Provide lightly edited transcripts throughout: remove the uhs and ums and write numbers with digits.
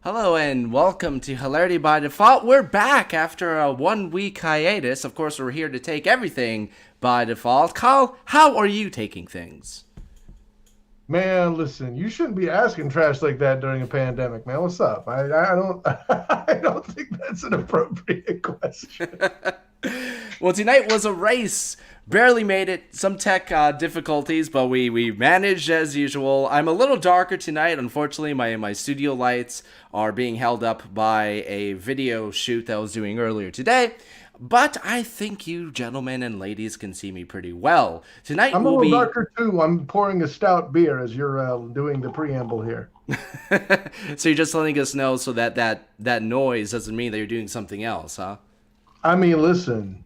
Hello and welcome to Hilarity by Default. We're back after a 1 week hiatus. Of course, we're here to take everything by default. Kyle, how are you taking things? Man, listen, you shouldn't be asking trash like that during a pandemic, man. What's up? I don't I don't think that's an appropriate question. Well, tonight was a race. Barely made it. Some tech difficulties, but we managed as usual. I'm a little darker tonight. Unfortunately, my studio lights are being held up by a video shoot that I was doing earlier today. But I think you gentlemen and ladies can see me pretty well. Tonight I'm a will little be... darker too. I'm pouring a stout beer as you're doing the preamble here. So you're just letting us know so that noise doesn't mean that you're doing something else, huh? I mean, listen,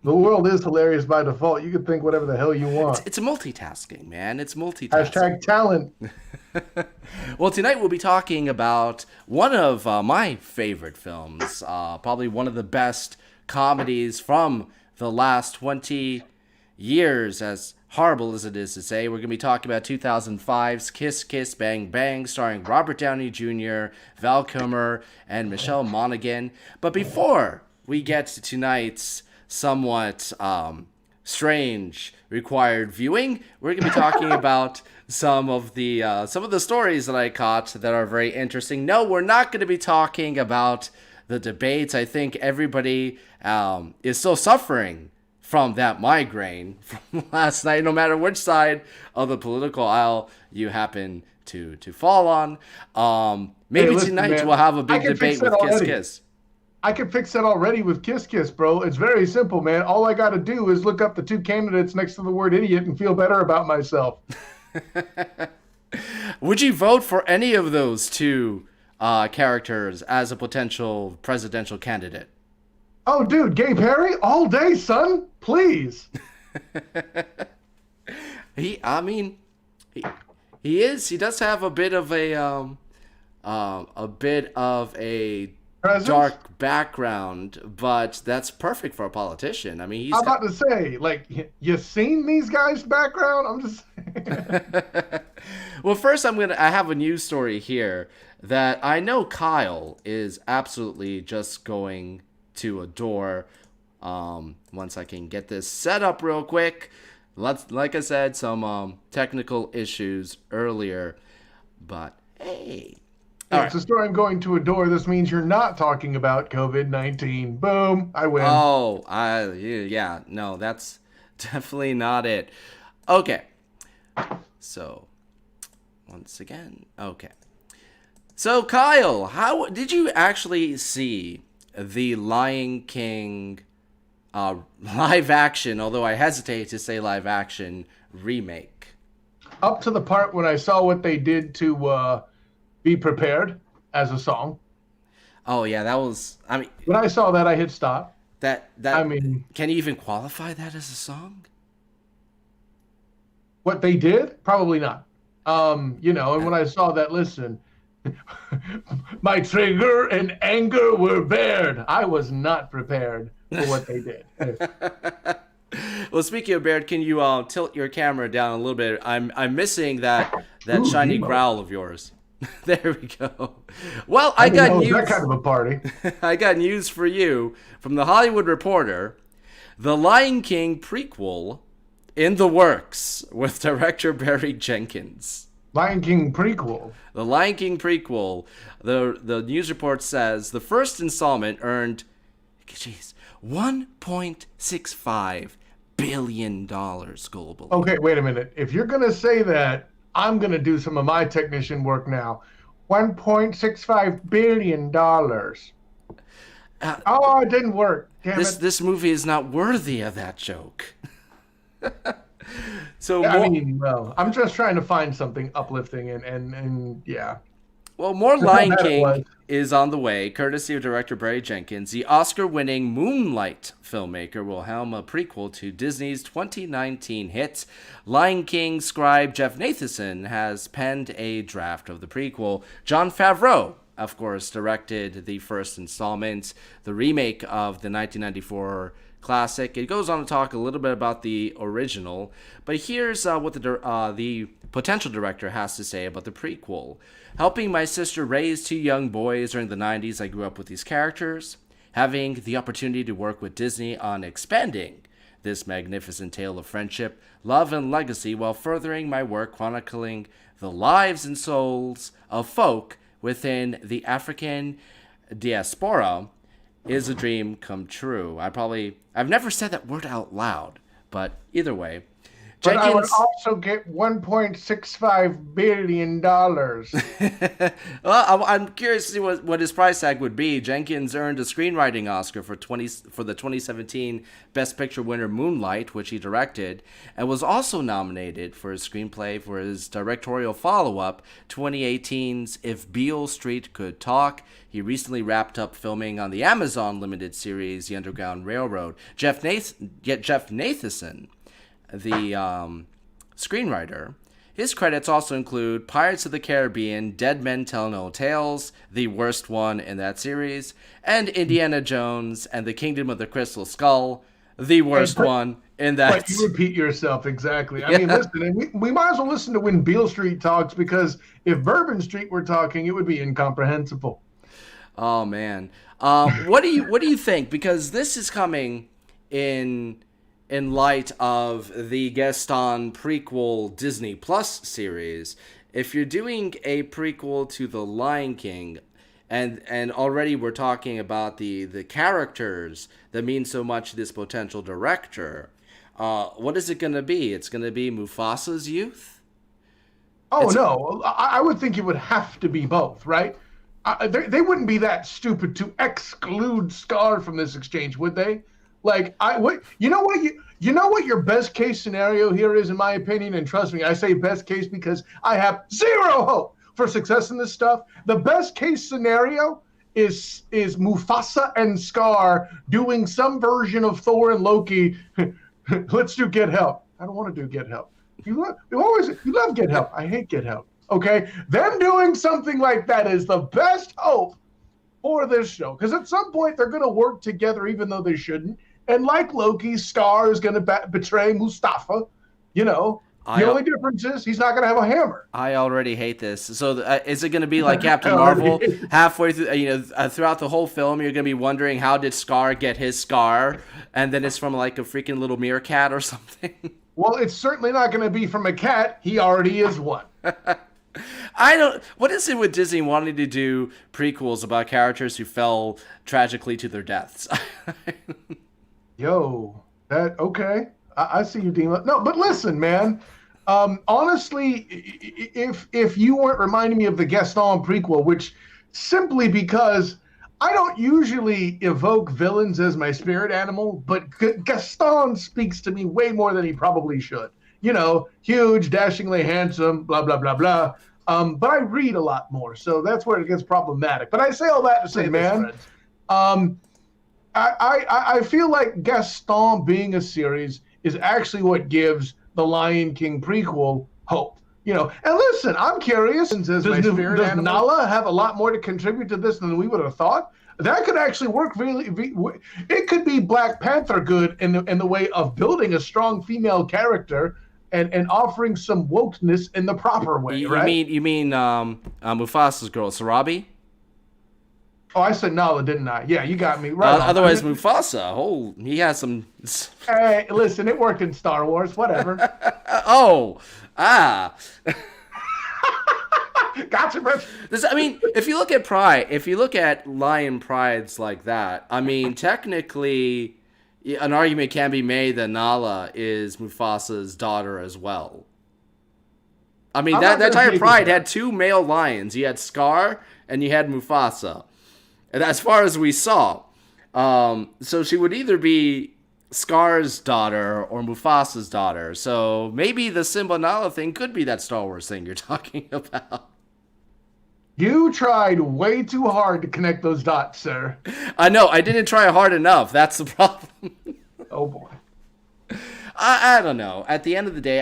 the world is hilarious by default. You can think whatever the hell you want. It's multitasking, man. It's multitasking. Hashtag talent. Well, tonight we'll be talking about one of my favorite films, probably one of the best comedies from the last 20 years, as horrible as it is to say. We're going to be talking about 2005's Kiss Kiss Bang Bang, starring Robert Downey Jr., Val Kilmer, and Michelle Monaghan. But before we get to tonight's somewhat strange required viewing, we're going to be talking about some of the stories that I caught that are very interesting. No, we're not going to be talking about the debates. I think everybody is still suffering from that migraine from last night, no matter which side of the political aisle you happen to fall on. Maybe Hey, listen, tonight man, we'll have a I big can fix debate that with Kiss already. Kiss. I can fix that already with Kiss Kiss, bro. It's very simple, man. All I got to do is look up the two candidates next to the word idiot and feel better about myself. Would you vote for any of those two characters as a potential presidential candidate? Oh, dude, Gay Perry all day, son. Please. I mean, he does have a bit of a Presence? dark background, but that's perfect for a politician. I mean, he's I'm got... about to say, like, you seen these guys' background? I'm just Well, first I have a news story here that I know Kyle is absolutely just going to adore. Once I can get this set up real quick. Like I said, some technical issues earlier, but hey. All right. It's a story I'm going to adore. This means you're not talking about COVID-19. Boom, I win. Oh, yeah, no, that's definitely not it. Okay. So, once again, okay. So, Kyle, how did you actually see the Lion King live action, although I hesitate to say live action, remake? Up to the part when I saw what they did to Be Prepared as a song. Oh, yeah, that was, I mean, When I saw that, I hit stop. that, I mean, can you even qualify that as a song? what they did? Probably not. And when I saw that, listen, my trigger and anger were bared. I was not prepared for what they did. Well, speaking of Baird, can you tilt your camera down a little bit? I'm missing that Ooh, shiny Nemo. growl of yours. There we go. Well, I I didn't got know it was news. that kind of a party. I got news for you from the Hollywood Reporter. The Lion King prequel in the works with director Barry Jenkins. Lion King prequel. The Lion King prequel. The news report says the first installment earned, jeez, $1.65 billion globally. Okay, wait a minute. If you're going to say that, I'm going to do some of my technician work now. $1.65 billion. Oh, it didn't work. Damn it. This movie is not worthy of that joke. So I mean, well, I'm just trying to find something uplifting and yeah. more That's how Lion bad it was. King is on the way, courtesy of director Barry Jenkins. The Oscar-winning Moonlight filmmaker will helm a prequel to Disney's 2019 hit. Lion King scribe Jeff Nathanson has penned a draft of the prequel. Jon Favreau of course, directed the first installment, the remake of the 1994 classic. It goes on to talk a little bit about the original, but here's what the potential director has to say about the prequel. Helping my sister raise two young boys during the 90s, I grew up with these characters. Having the opportunity to work with Disney on expanding this magnificent tale of friendship, love, and legacy while furthering my work chronicling the lives and souls of folk within the African diaspora is a dream come true. I've never said that word out loud, but either way. But I would also get $1.65 billion. Well, I'm curious to see what his price tag would be. Jenkins earned a screenwriting Oscar for the 2017 Best Picture winner Moonlight, which he directed, and was also nominated for his screenplay for his directorial follow-up, 2018's If Beale Street Could Talk. He recently wrapped up filming on the Amazon limited series The Underground Railroad. Jeff Nathanson, the screenwriter, his credits also include Pirates of the Caribbean, Dead Men Tell No Tales, the worst one in that series, and Indiana Jones and the Kingdom of the Crystal Skull, the worst one in that. But you repeat yourself, exactly. I mean, listen, we might as well listen to when Beale Street talks, because if Bourbon Street were talking, it would be incomprehensible. Oh man, what do you think? Because this is coming in light of the Gaston prequel Disney Plus series. If you're doing a prequel to The Lion King, and already we're talking about the characters that mean so much to this potential director, what is it going to be? It's going to be Mufasa's youth? No, I would think it would have to be both, right? They wouldn't be that stupid to exclude Scar from this exchange, would they? Like, you know what your best case scenario here is, in my opinion, and trust me, I say best case because I have zero hope for success in this stuff. The best case scenario is Mufasa and Scar doing some version of Thor and Loki. Let's do Get Help. I don't want to do Get Help. You love Get Help. I hate Get Help. Okay, them doing something like that is the best hope for this show, because at some point they're going to work together even though they shouldn't. And like Loki, Scar is going to betray Mustafa. You know, the only difference is he's not going to have a hammer. I already hate this. So is it going to be like Captain Marvel? Halfway through, throughout the whole film, you're going to be wondering, how did Scar get his scar? And then it's from like a freaking little meerkat or something. Well, it's certainly not going to be from a cat. He already is one. What is it with Disney wanting to do prequels about characters who fell tragically to their deaths? Okay. I see you, Dima. No, but listen, man. Honestly, if you weren't reminding me of the Gaston prequel, which simply because I don't usually evoke villains as my spirit animal, but Gaston speaks to me way more than he probably should. You know, huge, dashingly handsome, blah, blah, blah, blah. But I read a lot more, so that's where it gets problematic. But I say all that to say, man, I feel like Gaston being a series is actually what gives the Lion King prequel hope. You know, and listen, I'm curious. Does Nala have a lot more to contribute to this than we would have thought? That could actually work really. It could be Black Panther good in the way of building a strong female character and offering some wokeness in the proper way, right? You mean Mufasa's girl, Sarabi? Oh, I said Nala, didn't I? Yeah, you got me right. Otherwise, Mufasa. He has some. Hey, listen, it worked in Star Wars. Whatever. Gotcha, bro. I mean, if you look at lion prides like that, I mean, technically, an argument can be made that Nala is Mufasa's daughter as well. I mean, that entire pride had two male lions. You had Scar and you had Mufasa. And as far as we saw. So she would either be Scar's daughter or Mufasa's daughter. So maybe the Simba Nala thing could be that Star Wars thing you're talking about. You tried way too hard to connect those dots, sir. I know. I didn't try hard enough. That's the problem. Oh, boy. I don't know. At the end of the day,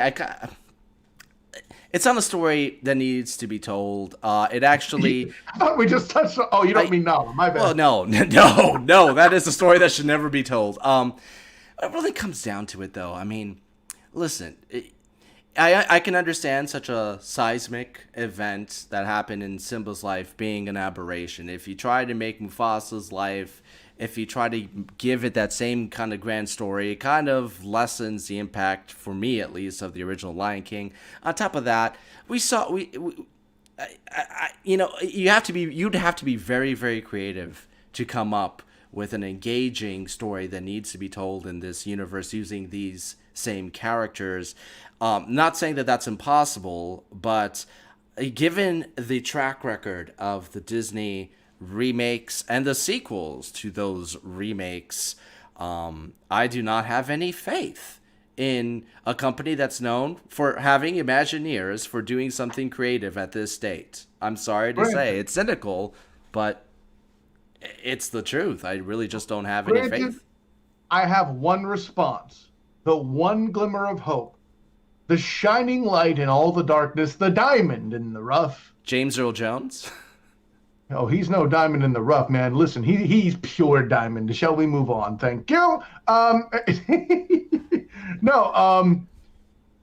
It's not a story that needs to be told. It actually. I thought we just touched on. Oh, you don't mean novel. My bad. Well, no. That is a story that should never be told. It really comes down to it, though. I mean, listen. I can understand such a seismic event that happened in Simba's life being an aberration. If you try to make Mufasa's life, if you try to give it that same kind of grand story, it kind of lessens the impact, for me at least, of the original Lion King. On top of that, you'd have to be very, very creative to come up with an engaging story that needs to be told in this universe using these same characters. Not saying that that's impossible, but given the track record of the Disney remakes and the sequels to those remakes, I do not have any faith in a company that's known for having Imagineers for doing something creative at this state. I'm sorry to say it's cynical, but it's the truth. I really just don't have any faith. I have one response, the one glimmer of hope, the shining light in all the darkness, the diamond in the rough. James Earl Jones? Oh, he's no diamond in the rough, man. Listen, he's pure diamond. Shall we move on? Thank you.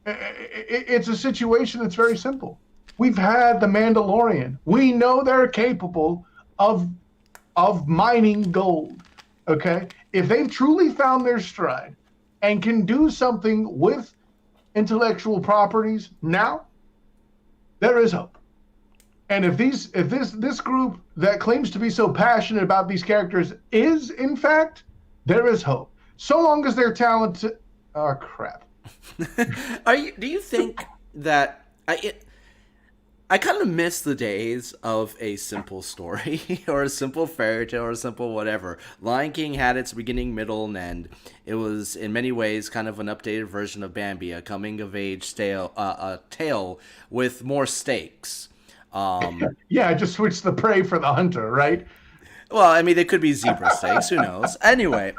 It's a situation that's very simple. We've had the Mandalorian. We know they're capable of mining gold. Okay, if they've truly found their stride and can do something with intellectual properties now, there is hope. And if this group that claims to be so passionate about these characters is, in fact, there is hope. So long as they're talented. Oh, crap. Do you think that I kind of miss the days of a simple story or a simple fairy tale or a simple whatever. Lion King had its beginning, middle, and end. It was in many ways kind of an updated version of Bambi, a coming-of-age tale with more stakes. Yeah, I just switched the prey for the hunter, right? Well, I mean, they could be zebra stakes. Who knows? Anyway,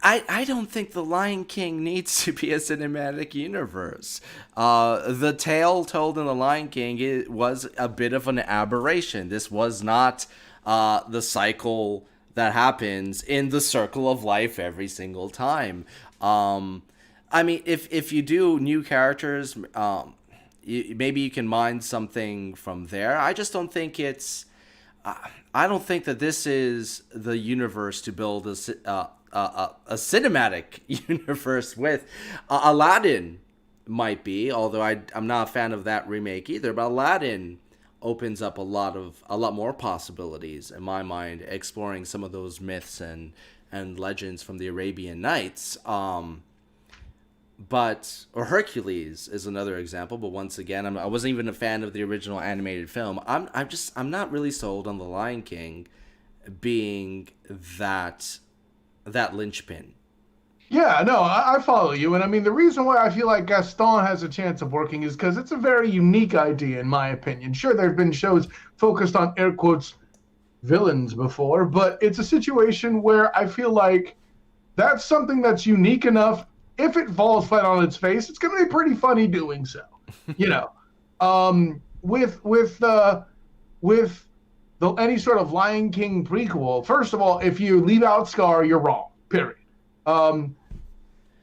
I don't think The Lion King needs to be a cinematic universe. The tale told in The Lion King was a bit of an aberration. This was not the cycle that happens in the circle of life every single time. I mean, if you do new characters, maybe you can mine something from there. I just don't think it's... I don't think that this is the universe to build a cinematic universe with. Aladdin might be, although I'm not a fan of that remake either, but Aladdin opens up a lot more possibilities in my mind, exploring some of those myths and legends from the Arabian Nights. Or Hercules is another example, but once again, I wasn't even a fan of the original animated film. I'm not really sold on The Lion King being that linchpin. Yeah, no, I follow you. And I mean, the reason why I feel like Gaston has a chance of working is because it's a very unique idea, in my opinion. Sure, there have been shows focused on, air quotes, villains before, but it's a situation where I feel like that's something that's unique enough. If it falls flat on its face, it's going to be pretty funny doing so. You know, with any sort of Lion King prequel, first of all, if you leave out Scar, you're wrong, period. And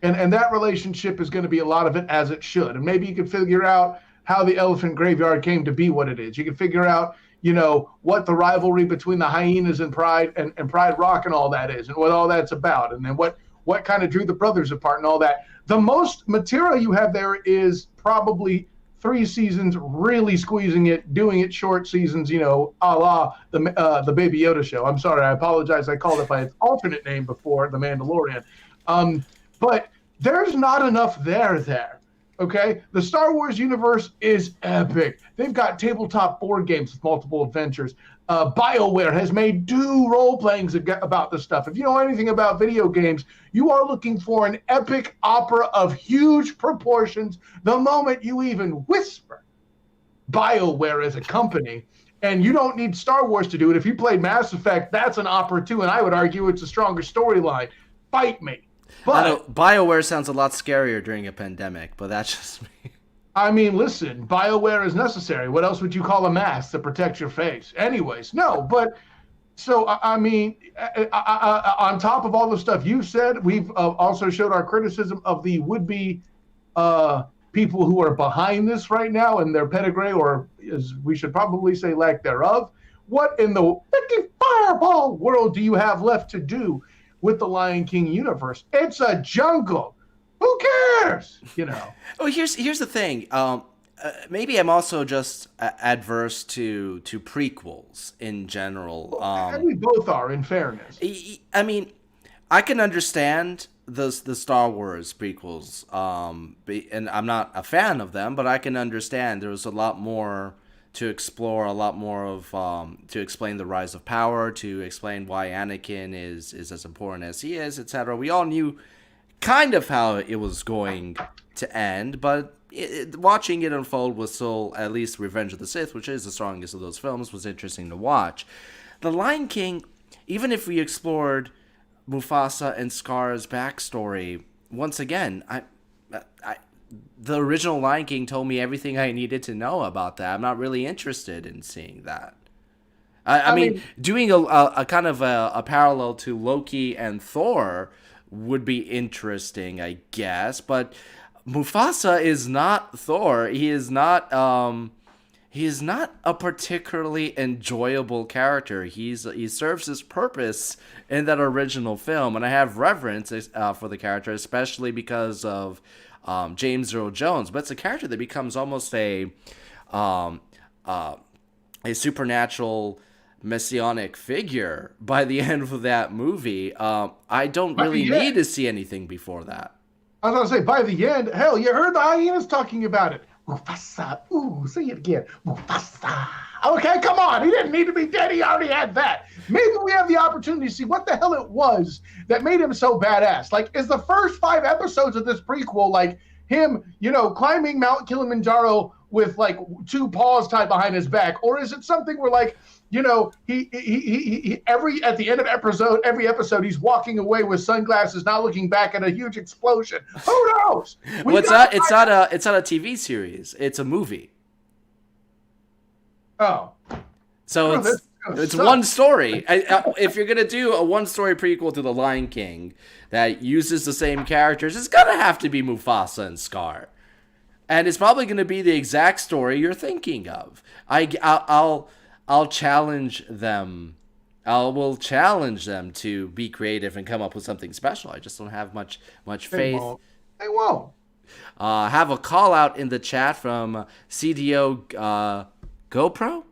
that relationship is going to be a lot of it, as it should. And maybe you could figure out how the Elephant Graveyard came to be what it is. You can figure out, you know, what the rivalry between the hyenas and Pride and Pride Rock and all that is, and what all that's about, and then what kind of drew the brothers apart and all that. The most material you have there is probably 3 seasons, really squeezing it, doing it short seasons, you know, a la the Baby Yoda show. I'm sorry, I apologize. I called it by its alternate name before, The Mandalorian. But there's not enough there. Okay? The Star Wars universe is epic. They've got tabletop board games with multiple adventures. BioWare has made 2 role-playings about this stuff. If you know anything about video games, you are looking for an epic opera of huge proportions the moment you even whisper BioWare as a company. And you don't need Star Wars to do it. If you played Mass Effect, that's an opera too, and I would argue it's a stronger storyline. Fight me. But I know BioWare sounds a lot scarier during a pandemic, but that's just me. I mean, listen, BioWare is necessary. What else would you call a mask to protect your face? Anyways, no, but so I mean, on top of all the stuff you said, we've also showed our criticism of the would-be people who are behind this right now and their pedigree, or as we should probably say, lack thereof. What in the wicked fireball world do you have left to do with the Lion King universe? It's a jungle. Who cares? You know. Oh, here's the thing. Maybe I'm also just adverse to prequels in general. And we both are, in fairness. I mean, I can understand the Star Wars prequels, and I'm not a fan of them, but I can understand there's a lot more to explore, a lot more of to explain the rise of power, to explain why Anakin is as important as he is, etc. We all knew kind of how it was going to end, but watching it unfold was still, at least Revenge of the Sith, which is the strongest of those films, was interesting to watch. The Lion King, even if we explored Mufasa and Scar's backstory, once again, the original Lion King told me everything I needed to know about that. I'm not really interested in seeing that. I mean, doing a kind of a parallel to Loki and Thor would be interesting, I guess, but Mufasa is not Thor. He is not a particularly enjoyable character. He serves his purpose in that original film, and I have reverence for the character, especially because of James Earl Jones. But it's a character that becomes almost a supernatural messianic figure by the end of that movie. I don't really need to see anything before that. I was going to say, by the end, hell, you heard the hyenas talking about it. Mufasa, ooh, say it again. Mufasa. Okay, come on. He didn't need to be dead. He already had that. Maybe we have the opportunity to see what the hell it was that made him so badass. Like, is the first 5 episodes of this prequel like him, climbing Mount Kilimanjaro with like 2 paws tied behind his back? Or is it something where like, he at the end of every episode, he's walking away with sunglasses, not looking back at a huge explosion. Who knows? Well, it's not a TV series. It's a movie. Oh, so it's one story. If you're gonna do a one-story prequel to The Lion King that uses the same characters, it's gonna have to be Mufasa and Scar, and it's probably gonna be the exact story you're thinking of. I'll challenge them. Will challenge them to be creative and come up with something special. I just don't have much faith. They won't. Have a call out in the chat from CDO GoPro,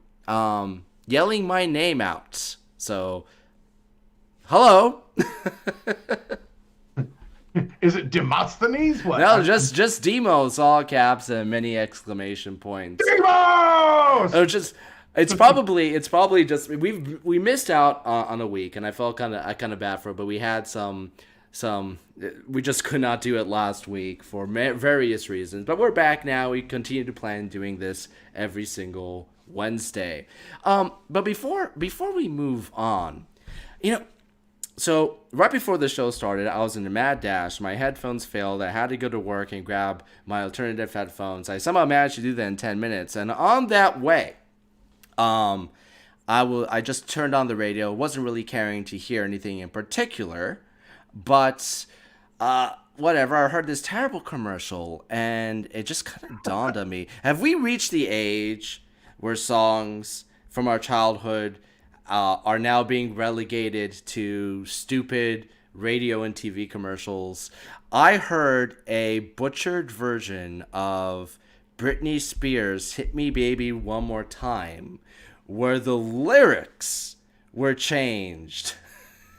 yelling my name out. So, hello. Is it Demosthenes? What? No, just Demos, all caps and many exclamation points. Demos! It's probably just we missed out on a week, and I felt kind of bad for it, but we had some we just could not do it last week for various reasons. But we're back now. We continue to plan doing this every single Wednesday. But before we move on, so right before the show started, I was in a mad dash. My headphones failed. I had to go to work and grab my alternative headphones. I somehow managed to do that in 10 minutes, and on that way, I just turned on the radio. Wasn't really caring to hear anything in particular, but whatever. I heard this terrible commercial, and it just kind of dawned on me: have we reached the age where songs from our childhood are now being relegated to stupid radio and TV commercials? I heard a butchered version of Britney Spears' "Hit Me Baby One More Time," where the lyrics were changed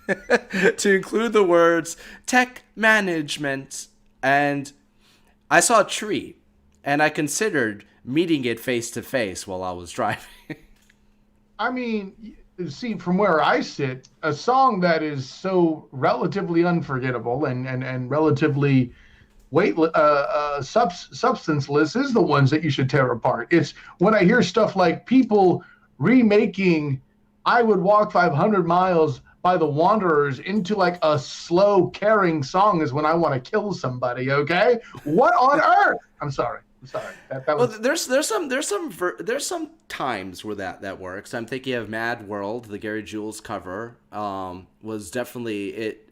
to include the words tech management, and I saw a tree, and I considered meeting it face to face while I was driving. I mean, see, from where I sit, a song that is so relatively unforgettable and relatively substanceless is the ones that you should tear apart. It's when I hear stuff like people remaking "I Would Walk 500 Miles" by the Wanderers into like a slow, caring song is when I want to kill somebody, okay? What on earth? I'm sorry. Sorry, that Well, was there's some times where that works. I'm thinking of Mad World, the Gary Jules cover, was definitely it.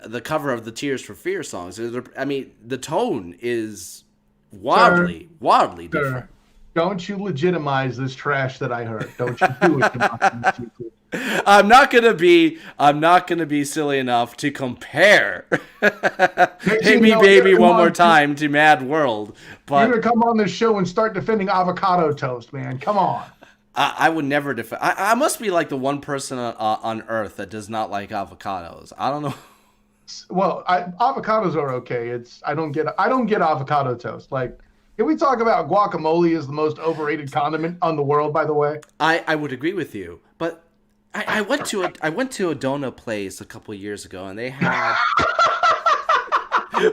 The cover of the Tears for Fear songs. I mean, the tone is wildly different. sir, don't you legitimize this trash that I heard. Don't you do it. Demosthenes Euclid. I'm not gonna be silly enough to compare "Hit Me Baby One More Time" to Mad World, You're but gonna come on this show and start defending avocado toast, man. Come on. I would never defend. I must be like the one person on earth that does not like avocados. I don't know. Well, avocados are okay. I don't get avocado toast. Like, can we talk about guacamole is the most overrated condiment on the world, by the way? I would agree with you, but I went to a donut place a couple years ago, and they had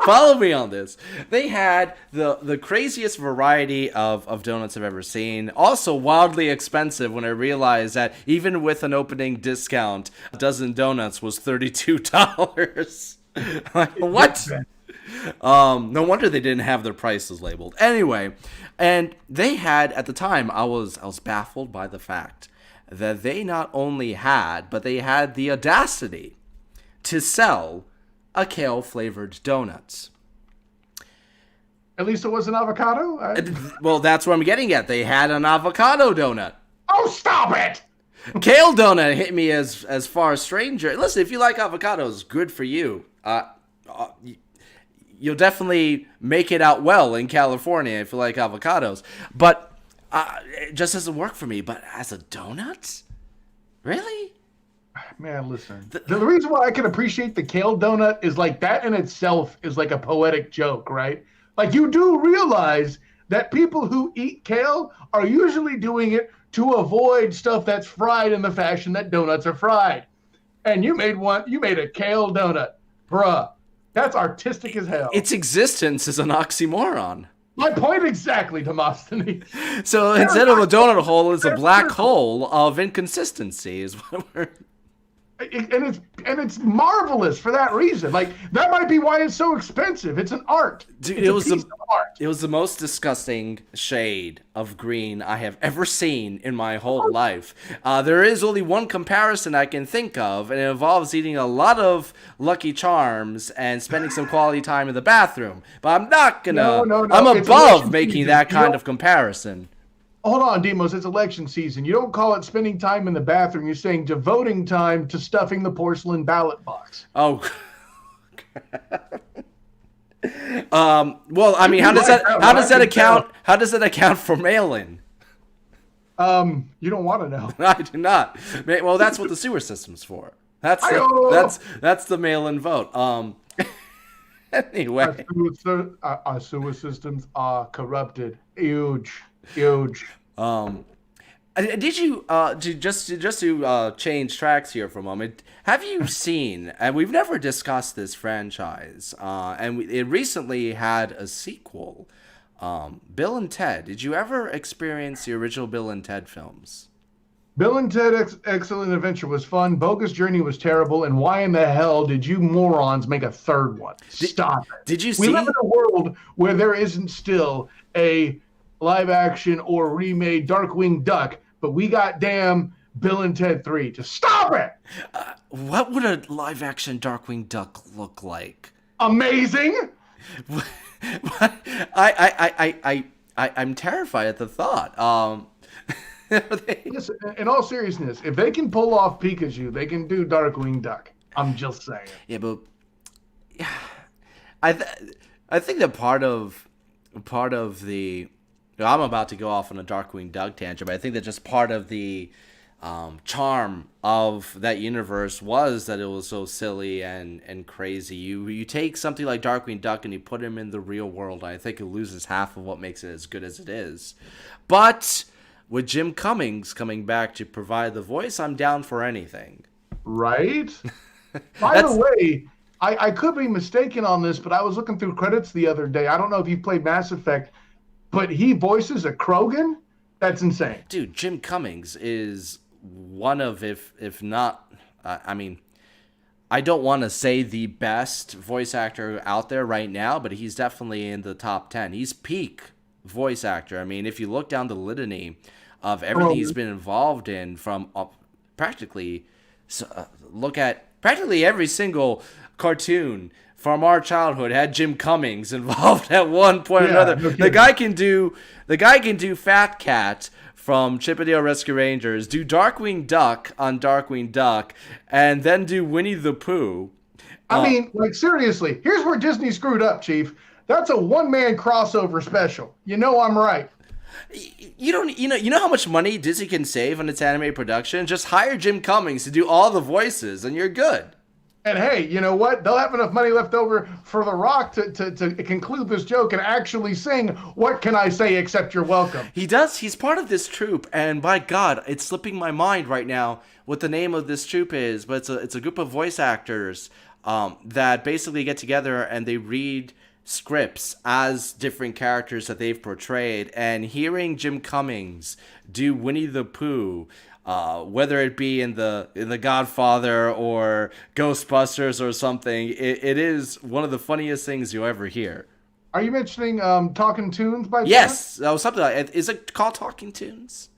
follow me on this. They had the craziest variety of donuts I've ever seen. Also wildly expensive when I realized that even with an opening discount, a dozen donuts was $32. Like, what? No wonder they didn't have their prices labeled. Anyway, and they had at the time I was baffled by the fact that they not only had, but they had the audacity to sell a kale flavored donuts. At least it was an avocado. Well, that's what I'm getting at. They had an avocado donut. Oh, stop it! Kale donut hit me as far stranger. Listen, if you like avocados, good for you. You'll definitely make it out well in California if you like avocados. But it just doesn't work for me. But as a donut? Really? Man, listen. The reason why I can appreciate the kale donut is like that in itself is like a poetic joke, right? Like, you do realize that people who eat kale are usually doing it to avoid stuff that's fried in the fashion that donuts are fried. And you made a kale donut. Bruh, that's artistic as hell. Its existence is an oxymoron. My point exactly, Demosthenes. So instead of a donut hole, it's a black hole of inconsistency is what we're... And it's marvelous for that reason. Like, that might be why it's so expensive. It's an art. Dude, it's a piece of art. It was the most disgusting shade of green I have ever seen in my whole life. There is only one comparison I can think of, and it involves eating a lot of Lucky Charms and spending some quality time in the bathroom. But I'm not gonna. No, I'm it's above election making season. that kind of comparison. Hold on, Demos. It's election season. You don't call it spending time in the bathroom. You're saying devoting time to stuffing the porcelain ballot box. Oh. Well, I mean, how does that account for mail-in? You don't want to know. I do not. Well, that's what the sewer system's for. That's the mail-in vote. Anyway, our sewer systems are corrupted. Huge. Did you just to change tracks here for a moment? Have you seen? And we've never discussed this franchise. It recently had a sequel. Bill and Ted. Did you ever experience the original Bill and Ted films? Bill and Ted Excellent Adventure was fun. Bogus Journey was terrible. And why in the hell did you morons make a third one? Stop it. Did you see? We live in a world where there isn't still a live action or remade Darkwing Duck, but we got damn Bill and Ted 3. Just stop it! What would a live action Darkwing Duck look like? Amazing! I'm terrified at the thought. Listen, in all seriousness, if they can pull off Pikachu, they can do Darkwing Duck. I'm just saying. Yeah, but I think that part of the I'm about to go off on a Darkwing Duck tangent, but I think that just part of the charm of that universe was that it was so silly and crazy. You take something like Darkwing Duck and you put him in the real world, and I think it loses half of what makes it as good as it is. But with Jim Cummings coming back to provide the voice, I'm down for anything. Right? By the way, I could be mistaken on this, but I was looking through credits the other day. I don't know if you played Mass Effect, but he voices a Krogan? That's insane. Dude, Jim Cummings is one of, if not, I mean, I don't want to say the best voice actor out there right now, but he's definitely in the top 10. He's peak voice actor. I mean, if you look down the litany of everything he's been involved in, from practically look at practically every single cartoon from our childhood had Jim Cummings involved at one point or another. No the guy can do Fat Cat from Chip 'n Dale Rescue Rangers, do Darkwing Duck on Darkwing Duck, and then do Winnie the Pooh. I mean, like, seriously, here's where Disney screwed up, Chief. That's a one-man crossover special. You know I'm right. You know how much money Disney can save on its animated production? Just hire Jim Cummings to do all the voices, and you're good. And hey, you know what? They'll have enough money left over for The Rock to conclude this joke and actually sing "What Can I Say Except You're Welcome." He does. He's part of this troupe, and by God, it's slipping my mind right now what the name of this troupe is. But it's a group of voice actors that basically get together and they read scripts as different characters that they've portrayed. And hearing Jim Cummings do Winnie the Pooh, whether it be in the Godfather or Ghostbusters or something, it is one of the funniest things you'll ever hear. Are you mentioning Talking Tunes by chance? Yes, that was something like. Is it called Talking Tunes?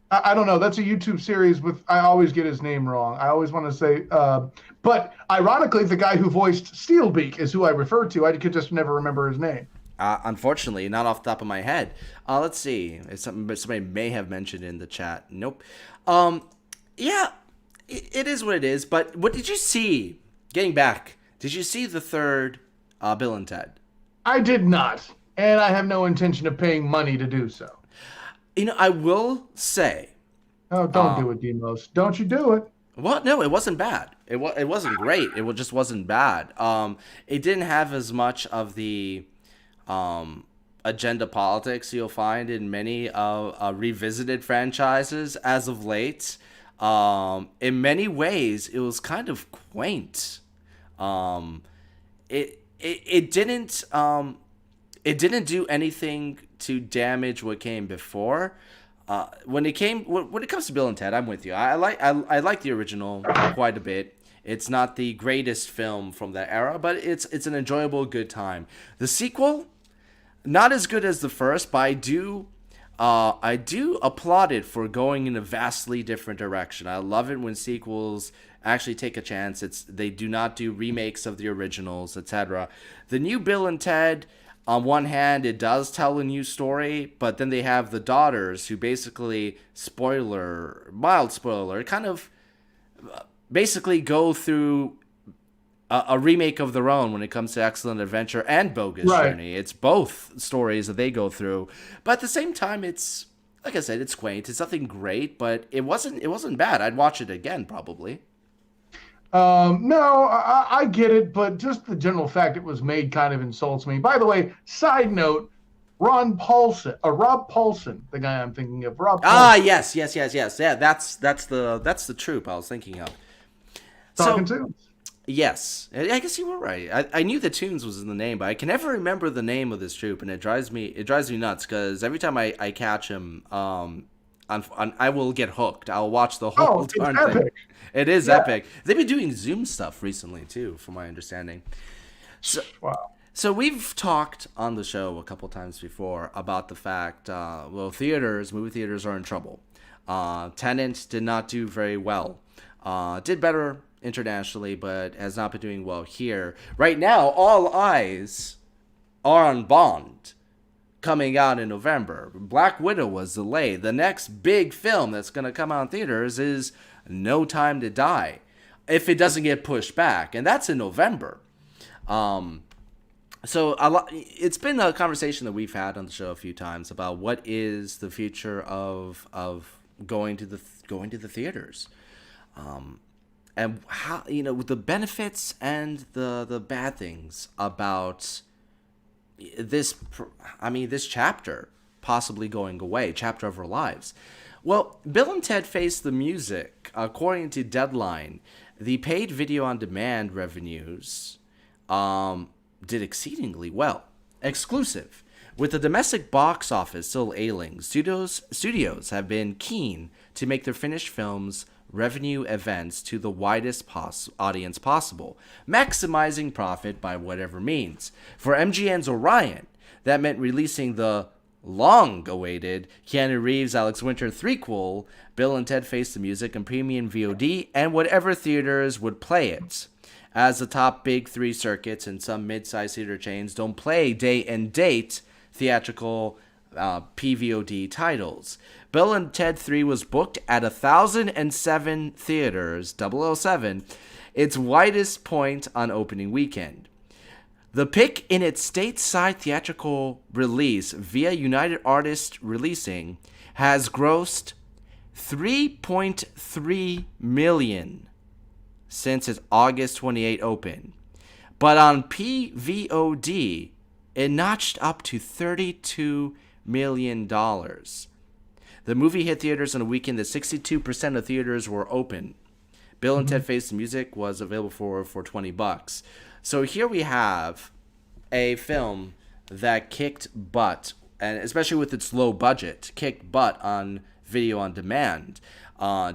I don't know. That's a YouTube series with. I always get his name wrong. I always want to say. But ironically, the guy who voiced Steelbeak is who I refer to. I could just never remember his name. Unfortunately, not off the top of my head. Let's see. It's something somebody may have mentioned in the chat. Nope. Yeah, it is what it is. But what did you see? Getting back, did you see the third Bill and Ted? I did not, and I have no intention of paying money to do so. You know, I will say. Oh, don't do it, Demos. Don't you do it. Well, no, it wasn't bad. It wasn't great. It just wasn't bad. It didn't have as much of the agenda politics you'll find in many revisited franchises as of late. In many ways, it was kind of quaint. It didn't do anything to damage what came before. When it comes to Bill and Ted, I'm with you. I like the original quite a bit. It's not the greatest film from that era, but it's an enjoyable, good time. The sequel, not as good as the first, but I do applaud it for going in a vastly different direction. I love it when sequels actually take a chance. They do not do remakes of the originals, etc. The new Bill and Ted, on one hand, it does tell a new story, but then they have the daughters who basically, mild spoiler, kind of basically go through a remake of their own when it comes to Excellent Adventure and Bogus Journey. It's both stories that they go through, but at the same time, it's, like I said, it's quaint. It's nothing great, but it wasn't bad. I'd watch it again, probably. No, I get it, but just the general fact it was made kind of insults me. By the way, side note, Rob Paulsen, the guy I'm thinking of. Rob Paulsen. Yes. Yeah, that's the troupe I was thinking of. Talking Tunes. Yes, I guess you were right. I knew that Tunes was in the name, but I can never remember the name of this troupe, and it drives me nuts because every time I catch him, I will get hooked. I'll watch the whole darn thing. It is epic. They've been doing Zoom stuff recently too, from my understanding. So we've talked on the show a couple times before about the fact, movie theaters are in trouble. Tenet did not do very well. Did better internationally, but has not been doing well here. Right now, all eyes are on Bond, coming out in November. Black Widow was delayed. The next big film that's going to come out in theaters is No Time to Die, if it doesn't get pushed back, and that's in November. So it's been a conversation that we've had on the show a few times about what is the future of going to the theaters, and how, the benefits and the bad things about this chapter possibly going away, chapter of our lives. Well, Bill and Ted Face the Music, according to Deadline, the paid video on demand revenues did exceedingly well. Exclusive. With the domestic box office still ailing, studios have been keen to make their finished films revenue events to the widest audience possible, maximizing profit by whatever means. For MGM's Orion, that meant releasing the long-awaited Keanu Reeves Alex Winter threequel, Bill and Ted Face the Music, and premium VOD, and whatever theaters would play it. As the top big three circuits and some mid-sized theater chains don't play day and date theatrical PVOD titles. Bill and Ted 3 was booked at 1,007 theaters, 007, its widest point on opening weekend. The pick in its stateside theatrical release via United Artists Releasing has grossed $3.3 million since its August 28 open. But on PVOD, it notched up to $32 million. The movie hit theaters on a weekend that 62% of theaters were open. Bill and Ted Face the Music was available for $20. So here we have a film that kicked butt, and especially with its low budget, kicked butt on video on demand.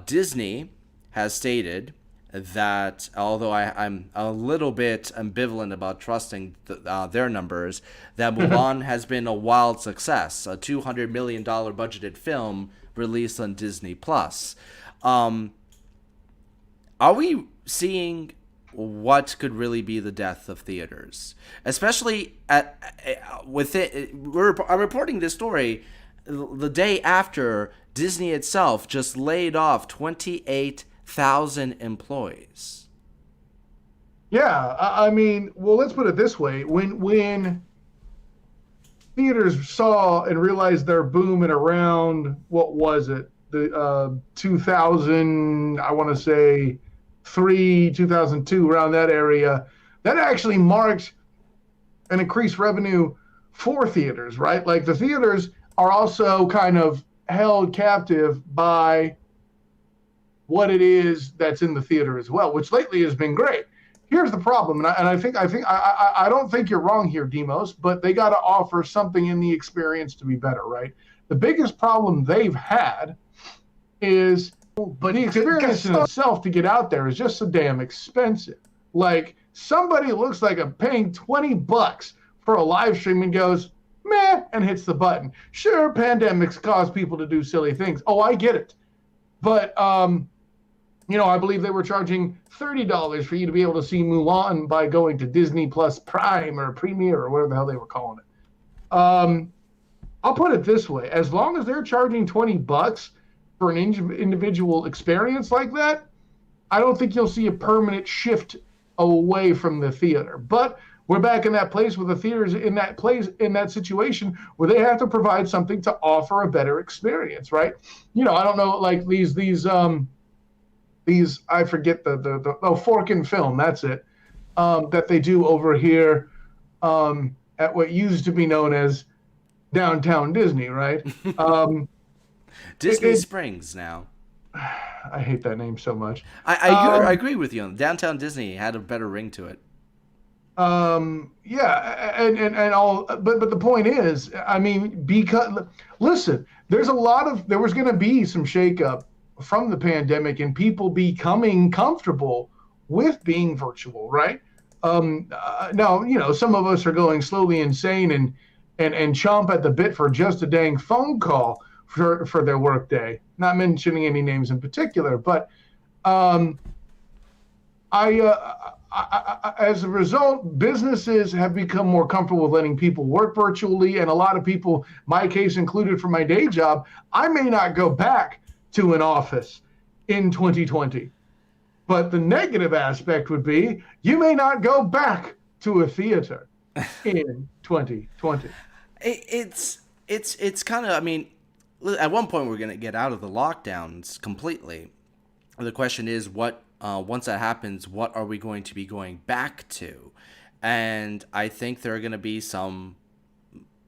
Disney has stated that, although I'm a little bit ambivalent about trusting their numbers, that Mulan has been a wild success, a $200 million budgeted film released on Disney+. Are we seeing what could really be the death of theaters? Especially I'm reporting this story the day after Disney itself just laid off 28,000 employees. Yeah, I mean, well, let's put it this way: when theaters saw and realized their boom at around, what was it, the 2000, I want to say 2002, around that area, that actually marked an increased revenue for theaters, right? Like, the theaters are also kind of held captive by what it is that's in the theater as well, which lately has been great. Here's the problem, and I don't think you're wrong here, Demos, but they got to offer something in the experience to be better, right? The biggest problem they've had is, but the experience in itself to get out there is just so damn expensive. Like, somebody looks like I'm paying $20 for a live stream and goes, meh, and hits the button. Sure, pandemics cause people to do silly things. Oh, I get it. But, I believe they were charging $30 for you to be able to see Mulan by going to Disney Plus Prime or Premiere or whatever the hell they were calling it. I'll put it this way. As long as they're charging $20 for an individual experience like that, I don't think you'll see a permanent shift away from the theater. But we're back in that place with the theaters in that situation where they have to provide something to offer a better experience, right? I don't know, like these I forget the Fork and Film, that's it, that they do over here at what used to be known as Downtown Disney, right? Disney Springs now. I hate that name so much. I agree with you. Downtown Disney had a better ring to it. Yeah, and all, but the point is, I mean, because listen, there was going to be some shakeup from the pandemic and people becoming comfortable with being virtual, right? Now, some of us are going slowly insane and chomp at the bit for just a dang phone call for their work day. Not mentioning any names in particular, but as a result, businesses have become more comfortable with letting people work virtually, and a lot of people, my case included for my day job, I may not go back to an office in 2020. But the negative aspect would be you may not go back to a theater in 2020. It's kind of, I mean, at one point we're going to get out of the lockdowns completely. The question is, what once that happens, what are we going to be going back to? And I think there are going to be some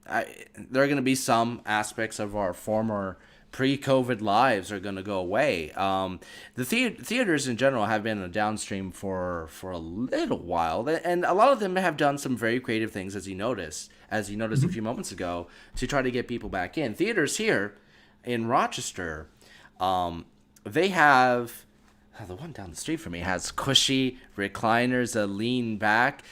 aspects of our former pre-COVID lives are going to go away. The theaters in general have been a downstream for a little while, and a lot of them have done some very creative things, as you noticed a few moments ago, to try to get people back in. Theaters here in Rochester, they have the one down the street from me has cushy recliners that lean back.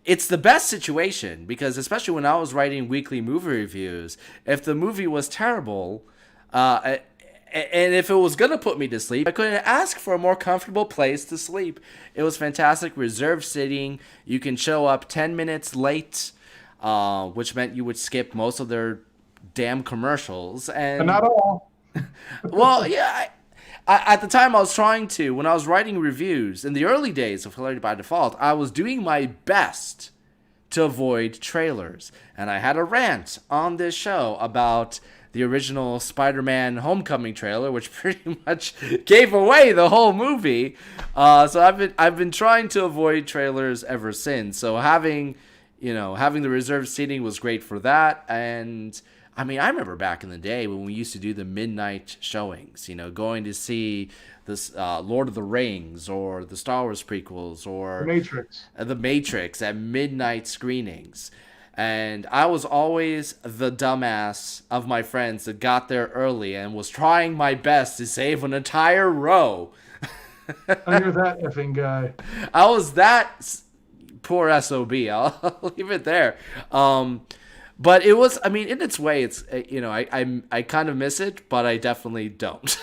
It's the best situation because, especially when I was writing weekly movie reviews, if the movie was terrible, and if it was gonna put me to sleep, I couldn't ask for a more comfortable place to sleep. It was fantastic, reserved sitting. You can show up 10 minutes late, which meant you would skip most of their damn commercials. But not all. Well, yeah. At the time, I was trying to, when I was writing reviews, in the early days of Hilarity by Default, I was doing my best to avoid trailers. And I had a rant on this show about the original Spider-Man Homecoming trailer, which pretty much gave away the whole movie. So I've been trying to avoid trailers ever since. So having the reserved seating was great for that. And I mean, I remember back in the day when we used to do the midnight showings, going to see this Lord of the Rings or the Star Wars prequels or The Matrix at midnight screenings. And I was always the dumbass of my friends that got there early and was trying my best to save an entire row. Oh, you're that effing guy. I was that poor SOB. I'll leave it there. But it was, I mean, in its way, it's, I kind of miss it, but I definitely don't.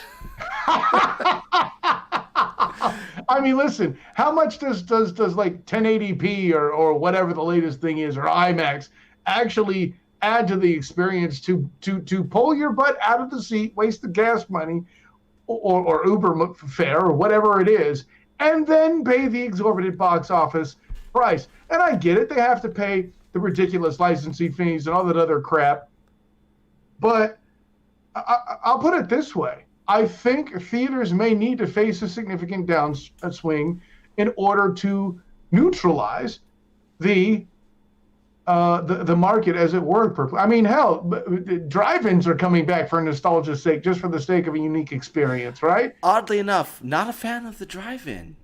I mean, listen, how much does like 1080p or whatever the latest thing is, or IMAX, actually add to the experience to pull your butt out of the seat, waste the gas money or Uber fare or whatever it is, and then pay the exorbitant box office price? And I get it, they have to pay the ridiculous licensing fees and all that other crap. But I'll put it this way. I think theaters may need to face a significant downswing in order to neutralize the market, as it were. I mean, hell, drive-ins are coming back for nostalgia's sake, just for the sake of a unique experience, right? Oddly enough, not a fan of the drive-in.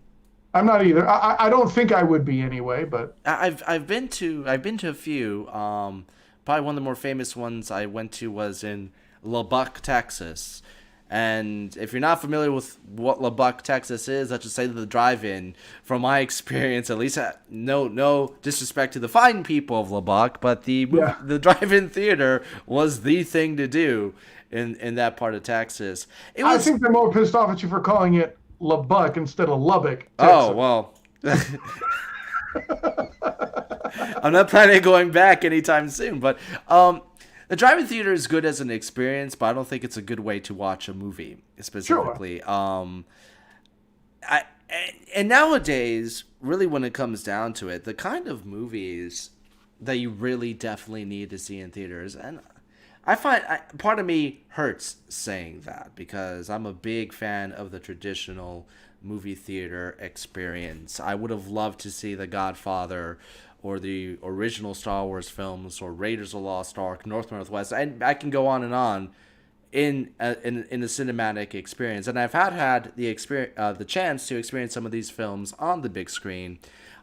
I'm not either. I don't think I would be anyway, but I've been to a few. Probably one of the more famous ones I went to was in Lubbock, Texas. And if you're not familiar with what Lubbock, Texas is, let's just say the drive-in, from my experience, at least, no disrespect to the fine people of Lubbock, but the drive-in theater was the thing to do in that part of Texas. I think they're more pissed off at you for calling it Lubbock instead of Lubbock, Texas. Oh, well. I'm not planning on going back anytime soon, but the drive-in theater is good as an experience, but I don't think it's a good way to watch a movie, specifically. Sure. And nowadays, really when it comes down to it, the kind of movies that you really definitely need to see in theaters, and I find part of me hurts saying that because I'm a big fan of the traditional movie theater experience. I would have loved to see The Godfather or the original Star Wars films or Raiders of the Lost Ark, Northwest. And I can go on and on in a cinematic experience. And I've had the chance to experience some of these films on the big screen.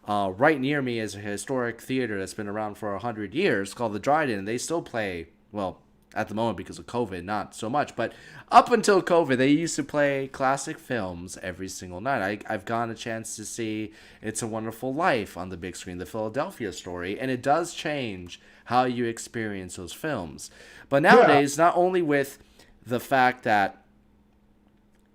Right near me is a historic theater that's been around for 100 years called the Dryden, and they still play, well, at the moment because of COVID, not so much. But up until COVID, they used to play classic films every single night. I've gotten a chance to see It's a Wonderful Life on the big screen, the Philadelphia Story, and it does change how you experience those films. But nowadays, not only with the fact that...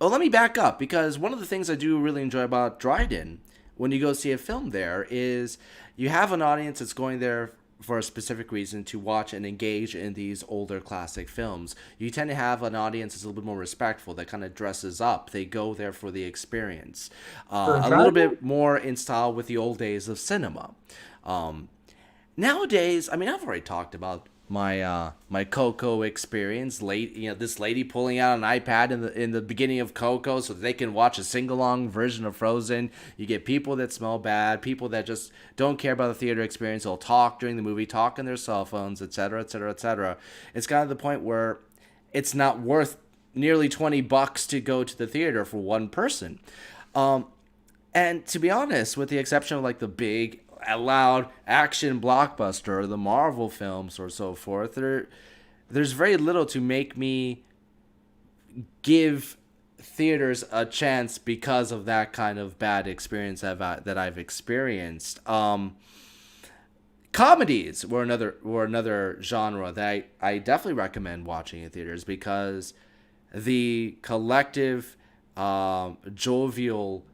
Oh, let me back up, because one of the things I do really enjoy about Dryden, when you go see a film there, is you have an audience that's going there for a specific reason to watch and engage in these older classic films. You tend to have an audience that's a little bit more respectful, that kind of dresses up. They go there for the experience. A little bit more in style with the old days of cinema. Nowadays, I mean, I've already talked about my Coco experience. This lady pulling out an iPad in the beginning of Coco so that they can watch a sing-along version of Frozen. You get people that smell bad, people that just don't care about the theater experience. They'll talk during the movie, talk on their cell phones, etc., etc., etc. It's gotten to the point where it's not worth nearly $20 to go to the theater for one person. And to be honest, with the exception of like the big a loud action blockbuster or the Marvel films or so forth, there's very little to make me give theaters a chance because of that kind of bad experience that I've experienced. Comedies were another genre that I definitely recommend watching in theaters because the collective jovial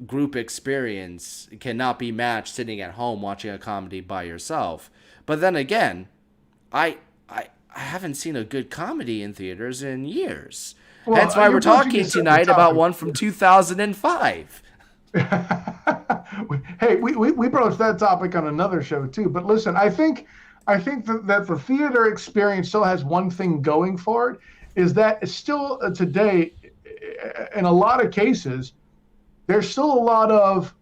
group experience cannot be matched sitting at home watching a comedy by yourself. But then again, I haven't seen a good comedy in theaters in years. Well, Hence why we're talking tonight about one from 2005. Hey, we broached that topic on another show too. But listen, I think that the theater experience still has one thing going for it, is that it's still today, in a lot of cases, there's still a lot of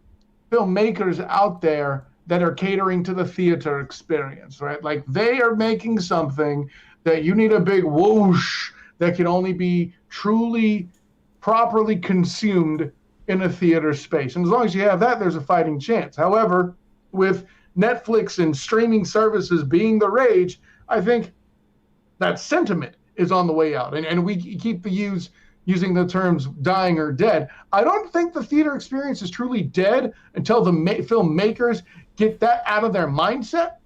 filmmakers out there that are catering to the theater experience, right? Like they are making something that you need a big whoosh that can only be truly, properly consumed in a theater space. And as long as you have that, there's a fighting chance. However, with Netflix and streaming services being the rage, I think that sentiment is on the way out. And we keep using the terms dying or dead. I don't think the theater experience is truly dead until the filmmakers get that out of their mindset.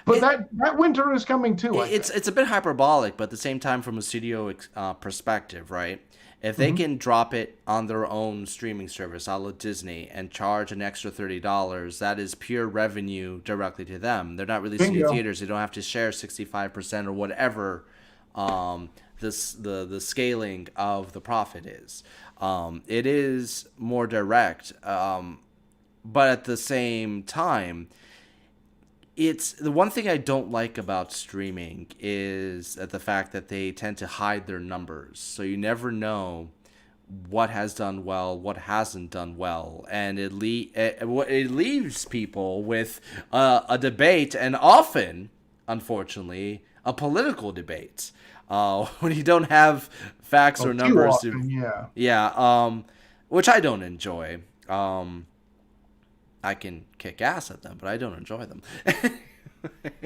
But that winter is coming too. It's a bit hyperbolic, but at the same time, from a studio perspective, right? If they can drop it on their own streaming service, a la Disney, and charge an extra $30, that is pure revenue directly to them. They're not releasing it in theaters. They don't have to share 65% or whatever the scaling of the profit is. It is more direct, but at the same time, it's the one thing I don't like about streaming is that the fact that they tend to hide their numbers, so you never know what has done well, what hasn't done well, and it leaves people with a debate, and often, unfortunately, a political debate. When you don't have facts or numbers, often, which I don't enjoy. I can kick ass at them, but I don't enjoy them.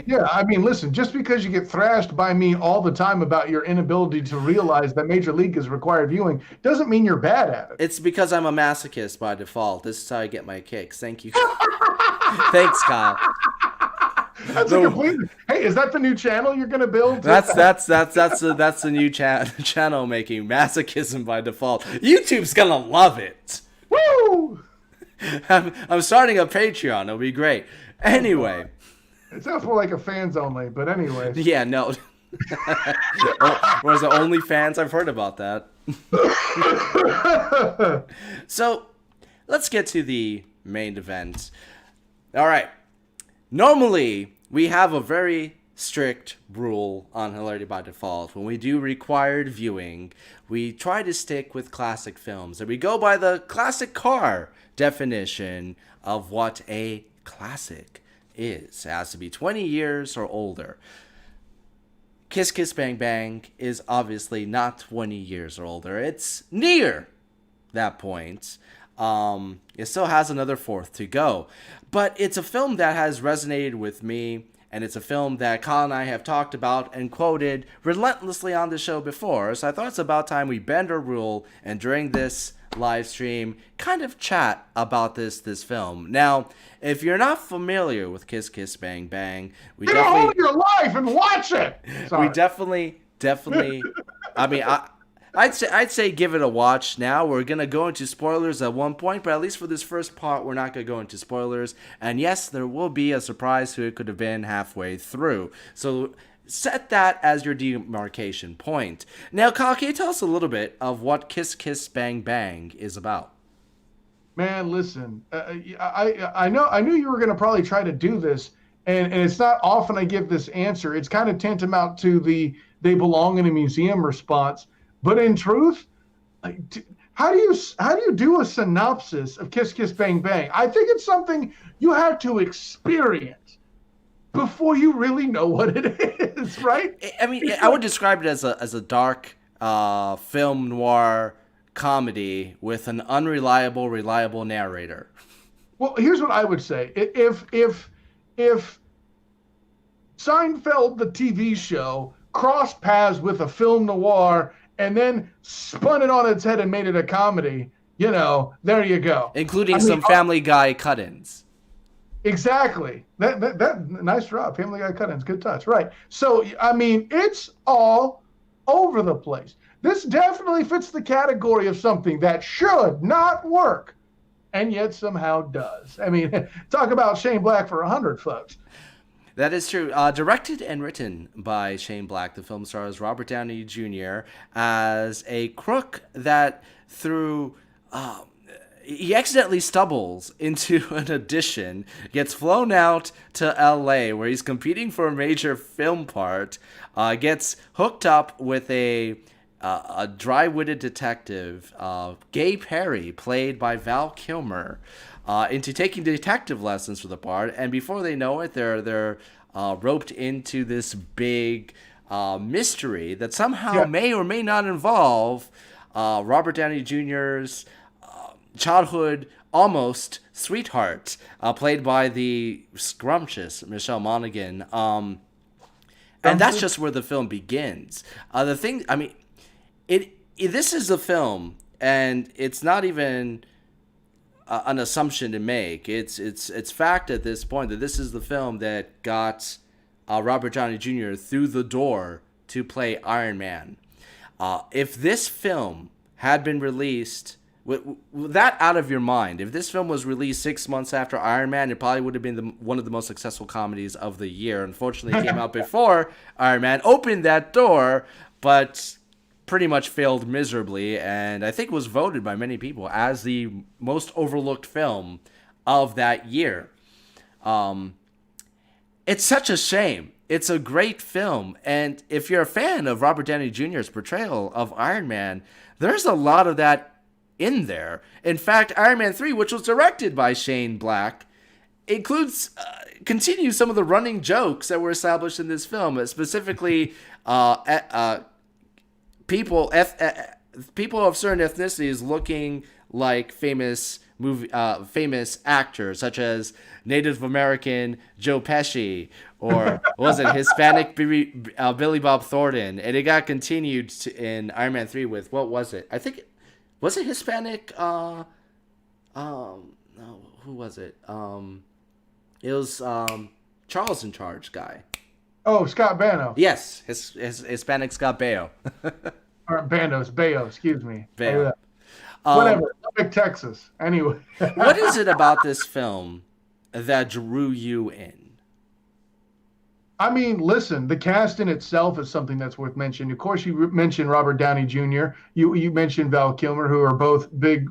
Yeah, I mean, listen, just because you get thrashed by me all the time about your inability to realize that Major League is required viewing doesn't mean you're bad at it. It's because I'm a masochist by default. This is how I get my kicks. Thank you. Thanks, Kyle. That's a complete. Hey, is that the new channel you're going to build? That's the new channel making masochism by default. YouTube's gonna love it. Woo! I'm starting a Patreon. It'll be great. Anyway. It sounds more like a fans only, but anyway. Yeah, no. Was it OnlyFans? I've heard about that. So, let's get to the main event. All right. Normally, we have a very strict rule on Hilarity by Default. When we do required viewing, we try to stick with classic films, and we go by the classic car definition of what a classic is. It has to be 20 years or older. Kiss Kiss Bang Bang is obviously not 20 years or older. It's near that point. It still has another fourth to go. But it's a film that has resonated with me, and it's a film that Kyle and I have talked about and quoted relentlessly on the show before. So I thought it's about time we bend our rule, and during this live stream, kind of chat about this film. Now, if you're not familiar with Kiss Kiss Bang Bang, get a hold of your life and watch it. Sorry. We definitely. I mean, I'd say give it a watch now. We're going to go into spoilers at one point, but at least for this first part, we're not going to go into spoilers. And yes, there will be a surprise who it could have been halfway through. So set that as your demarcation point. Now, Kyle, can you tell us a little bit of what Kiss Kiss Bang Bang is about? Man, listen, I knew you were going to probably try to do this, and it's not often I give this answer. It's kind of tantamount to the "they belong in a museum" response. But in truth, like, how do you do a synopsis of Kiss Kiss Bang Bang? I think it's something you have to experience before you really know what it is, right? I mean, I would describe it as a dark film noir comedy with an unreliable, reliable narrator. Well, here's what I would say: if Seinfeld, the TV show, crossed paths with a film noir and then spun it on its head and made it a comedy, there you go. Including some Family Guy cut-ins. Exactly. That nice job. Family Guy cut-ins. Good touch. Right. So, I mean, it's all over the place. This definitely fits the category of something that should not work, and yet somehow does. I mean, talk about Shane Black for 100, folks. That is true. Directed and written by Shane Black, the film stars Robert Downey Jr. as a crook that through... he accidentally stumbles into an audition, gets flown out to LA where he's competing for a major film part, gets hooked up with a dry-witted detective, Gay Perry, played by Val Kilmer, into taking detective lessons for the part, and before they know it, they're roped into this big mystery that somehow may or may not involve Robert Downey Jr.'s childhood almost sweetheart, played by the scrumptious Michelle Monaghan. And that's just where the film begins. This is a film, and it's not even an assumption to make. It's fact at this point that this is the film that got Robert Downey Jr. through the door to play Iron Man. If this film had been released... With that out of your mind, if this film was released 6 months after Iron Man, it probably would have been one of the most successful comedies of the year. Unfortunately, it came out before Iron Man opened that door, but pretty much failed miserably, and I think was voted by many people as the most overlooked film of that year. It's such a shame. It's a great film, and if you're a fan of Robert Downey Jr.'s portrayal of Iron Man, there's a lot of that in there. In fact, Iron Man 3, which was directed by Shane Black, continues some of the running jokes that were established in this film, specifically people of certain ethnicities looking like famous actors, such as Native American Joe Pesci, or was it Hispanic Billy Bob Thornton, and it got continued in Iron Man 3 with, what was it? I think... Was it Hispanic? No, who was it? It was Charles in Charge guy. Oh, Scott Bano. Yes, his Hispanic Scott Baio. Or Baio, excuse me. Baio. Whatever, Lubbock, Texas. Anyway. What is it about this film that drew you in? I mean, listen, the cast in itself is something that's worth mentioning. Of course, you mentioned Robert Downey Jr. You mentioned Val Kilmer, who are both big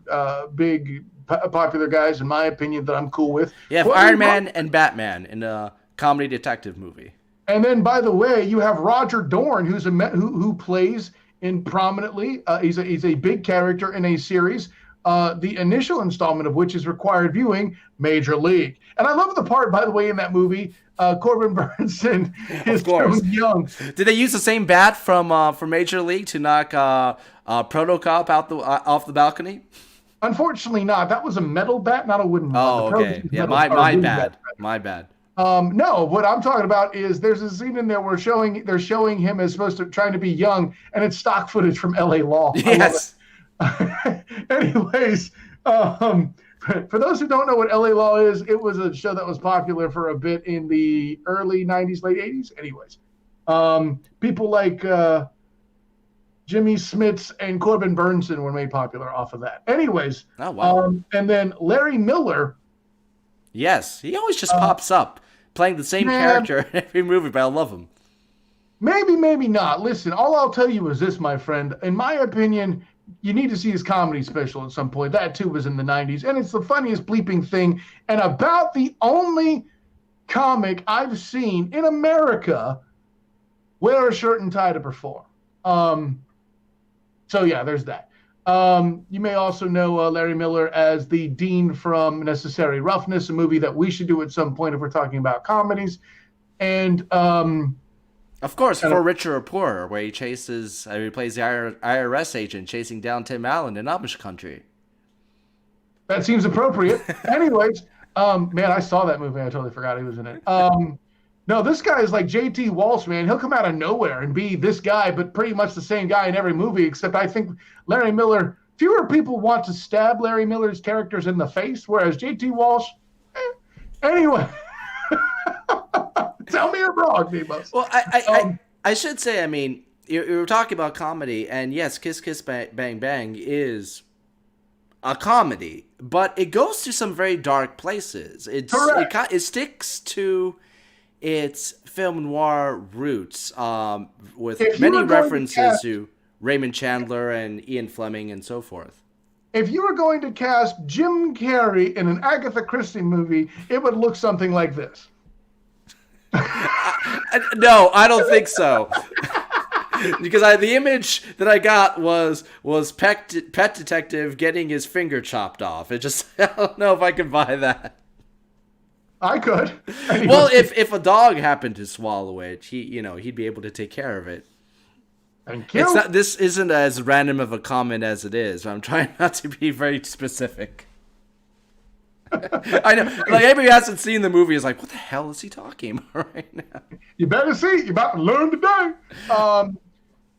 popular guys, in my opinion, that I'm cool with. Yeah, Iron Man and Batman in a comedy detective movie. And then, by the way, you have Roger Dorn, who plays in prominently. He's a big character in a series. The initial installment of which is required viewing, Major League. And I love the part, by the way, in that movie. Corbin Burnson is young. Did they use the same bat from Major League to knock Protocop off the balcony? Unfortunately, not. That was a metal bat, not a wooden one. Oh, okay. Yeah, my bad. My bad. No, what I'm talking about is there's a scene in there where they're showing him as supposed to trying to be young, and it's stock footage from L.A. Law. Yes. Anyways, for those who don't know what LA Law is, it was a show that was popular for a bit in the early 90s, late 80s. Anyways, people like Jimmy Smits and Corbin Burnson were made popular off of that. Anyways, oh, wow. And then Larry Miller. Yes, he always just pops up playing the same character in every movie, but I love him. Maybe, maybe not. Listen, all I'll tell you is this, my friend. In my opinion, you need to see his comedy special at some point. That, too, was in the 90s. And it's the funniest bleeping thing. And about the only comic I've seen in America wear a shirt and tie to perform. So, yeah, there's that. You may also know Larry Miller as the Dean from Necessary Roughness, a movie that we should do at some point if we're talking about comedies. And... of course, For Richer or Poorer, where he plays the IRS agent chasing down Tim Allen in Amish country. That seems appropriate. Anyways, man, I saw that movie. I totally forgot he was in it. No, this guy is like JT Walsh, man. He'll come out of nowhere and be this guy, but pretty much the same guy in every movie, except I think Larry Miller, fewer people want to stab Larry Miller's characters in the face, whereas JT Walsh, anyway. Tell me I'm wrong, Demos. Well, I should say, I mean, you're talking about comedy, and yes, Kiss Kiss Bang Bang is a comedy, but it goes to some very dark places. It sticks to its film noir roots, with many references to Raymond Chandler and Ian Fleming and so forth. If you were going to cast Jim Carrey in an Agatha Christie movie, it would look something like this. No, I don't think so. Because the image that I got was Pet Detective getting his finger chopped off. It just, I don't know if I can buy that. I could. Anyway. Well, if a dog happened to swallow it, he'd be able to take care of it. Thank you. This isn't as random of a comment as it is. I'm trying not to be very specific. I know, like anybody who hasn't seen the movie is like, what the hell is he talking about right now? You better see. You're about to learn today.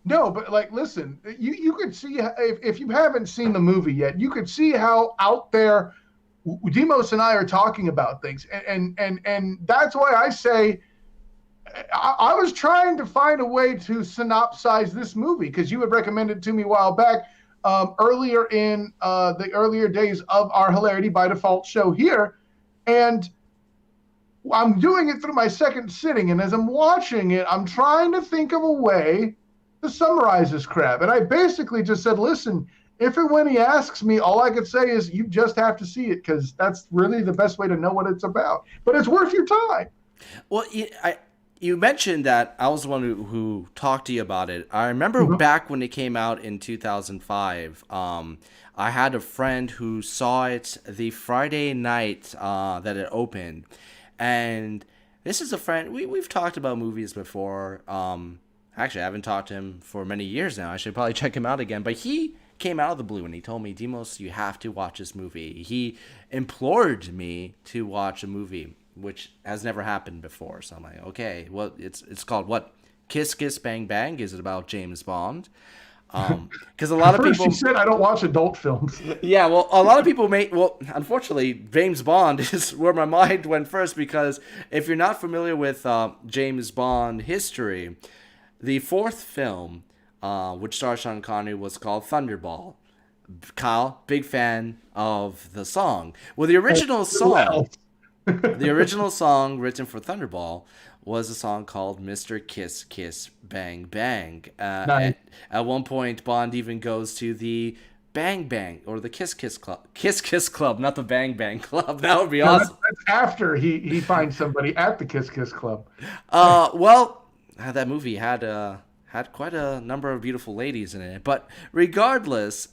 No, but like, listen, you could see, if you haven't seen the movie yet, you could see how out there Demos and I are talking about things, and that's why I say I was trying to find a way to synopsize this movie, because you had recommended it to me a while back, earlier in the earlier days of our Hilarity by Default show here, and I'm doing it through my second sitting, and as I'm watching it, I'm trying to think of a way to summarize this crap. And I basically just said, listen, if and when he asks me, all I could say is you just have to see it, because that's really the best way to know what it's about. But it's worth your time. Well, you mentioned that I was the one who talked to you about it. I remember back when it came out in 2005, I had a friend who saw it the Friday night that it opened. And this is a friend, we've talked about movies before. Actually, I haven't talked to him for many years now. I should probably check him out again. But he came out of the blue and he told me, Demos, you have to watch this movie. He implored me to watch a movie, which has never happened before. So I'm like, okay, well, it's called what? Kiss Kiss Bang Bang? Is it about James Bond? Because a lot of people... She said I don't watch adult films. Yeah, well, a lot of people unfortunately, James Bond is where my mind went first, because if you're not familiar with James Bond history, the fourth film, which stars Sean Connery, was called Thunderball. Kyle, big fan of the song. Well, the original song... The original song written for Thunderball was a song called Mr. Kiss Kiss Bang Bang. Nice. At one point, Bond even goes to the Bang Bang, or the Kiss Kiss Club. Kiss Kiss Club, not the Bang Bang Club. That would be awesome. That's after he finds somebody at the Kiss Kiss Club. Well, that movie had quite a number of beautiful ladies in it. But regardless,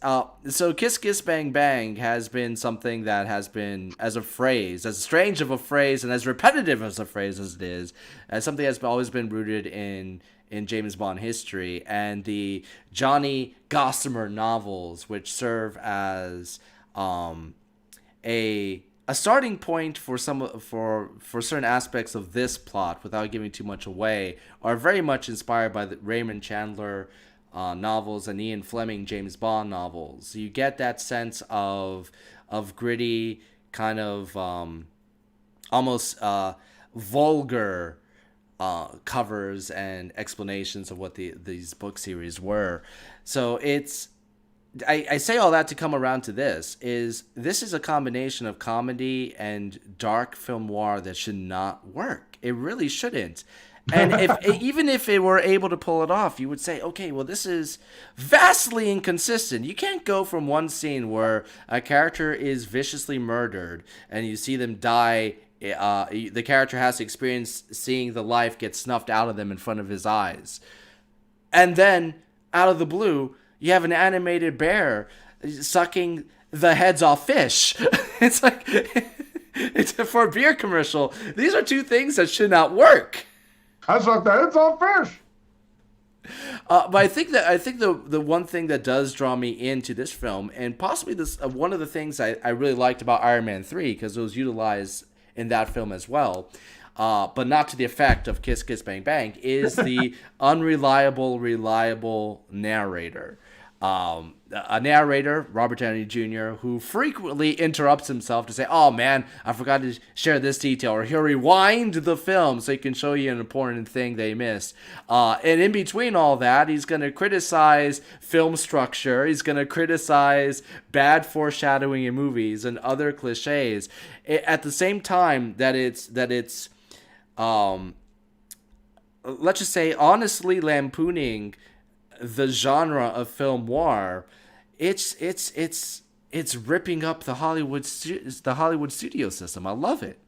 so Kiss Kiss Bang Bang has been something that has been, as a phrase, as strange of a phrase and as repetitive as a phrase as it is, as something that's always been rooted in James Bond history, and the Johnny Gossamer novels, which serve as a starting point for certain aspects of this plot, without giving too much away, are very much inspired by the Raymond Chandler novels and Ian Fleming James Bond novels. You get that sense of gritty, kind of almost vulgar covers and explanations of what these book series were. So I say all that to come around to this is a combination of comedy and dark film noir that should not work. It really shouldn't. And even if it were able to pull it off, you would say, okay, well, this is vastly inconsistent. You can't go from one scene where a character is viciously murdered and you see them die. The character has to experience seeing the life get snuffed out of them in front of his eyes. And then, out of the blue, you have an animated bear sucking the heads off fish. It's like, it's for a beer commercial. These are two things that should not work. I suck the heads off fish. But I think the one thing that does draw me into this film, and possibly this one of the things I really liked about Iron Man 3, because it was utilized in that film as well, but not to the effect of Kiss Kiss Bang Bang, is the reliable narrator. A narrator, Robert Downey Jr., who frequently interrupts himself to say, "Oh man, I forgot to share this detail," or he'll rewind the film so he can show you an important thing they missed. And in between all that, he's going to criticize film structure. He's going to criticize bad foreshadowing in movies and other cliches. At the same time that it's let's just say honestly lampooning the genre of film noir. It's ripping up the Hollywood studio system. I love it.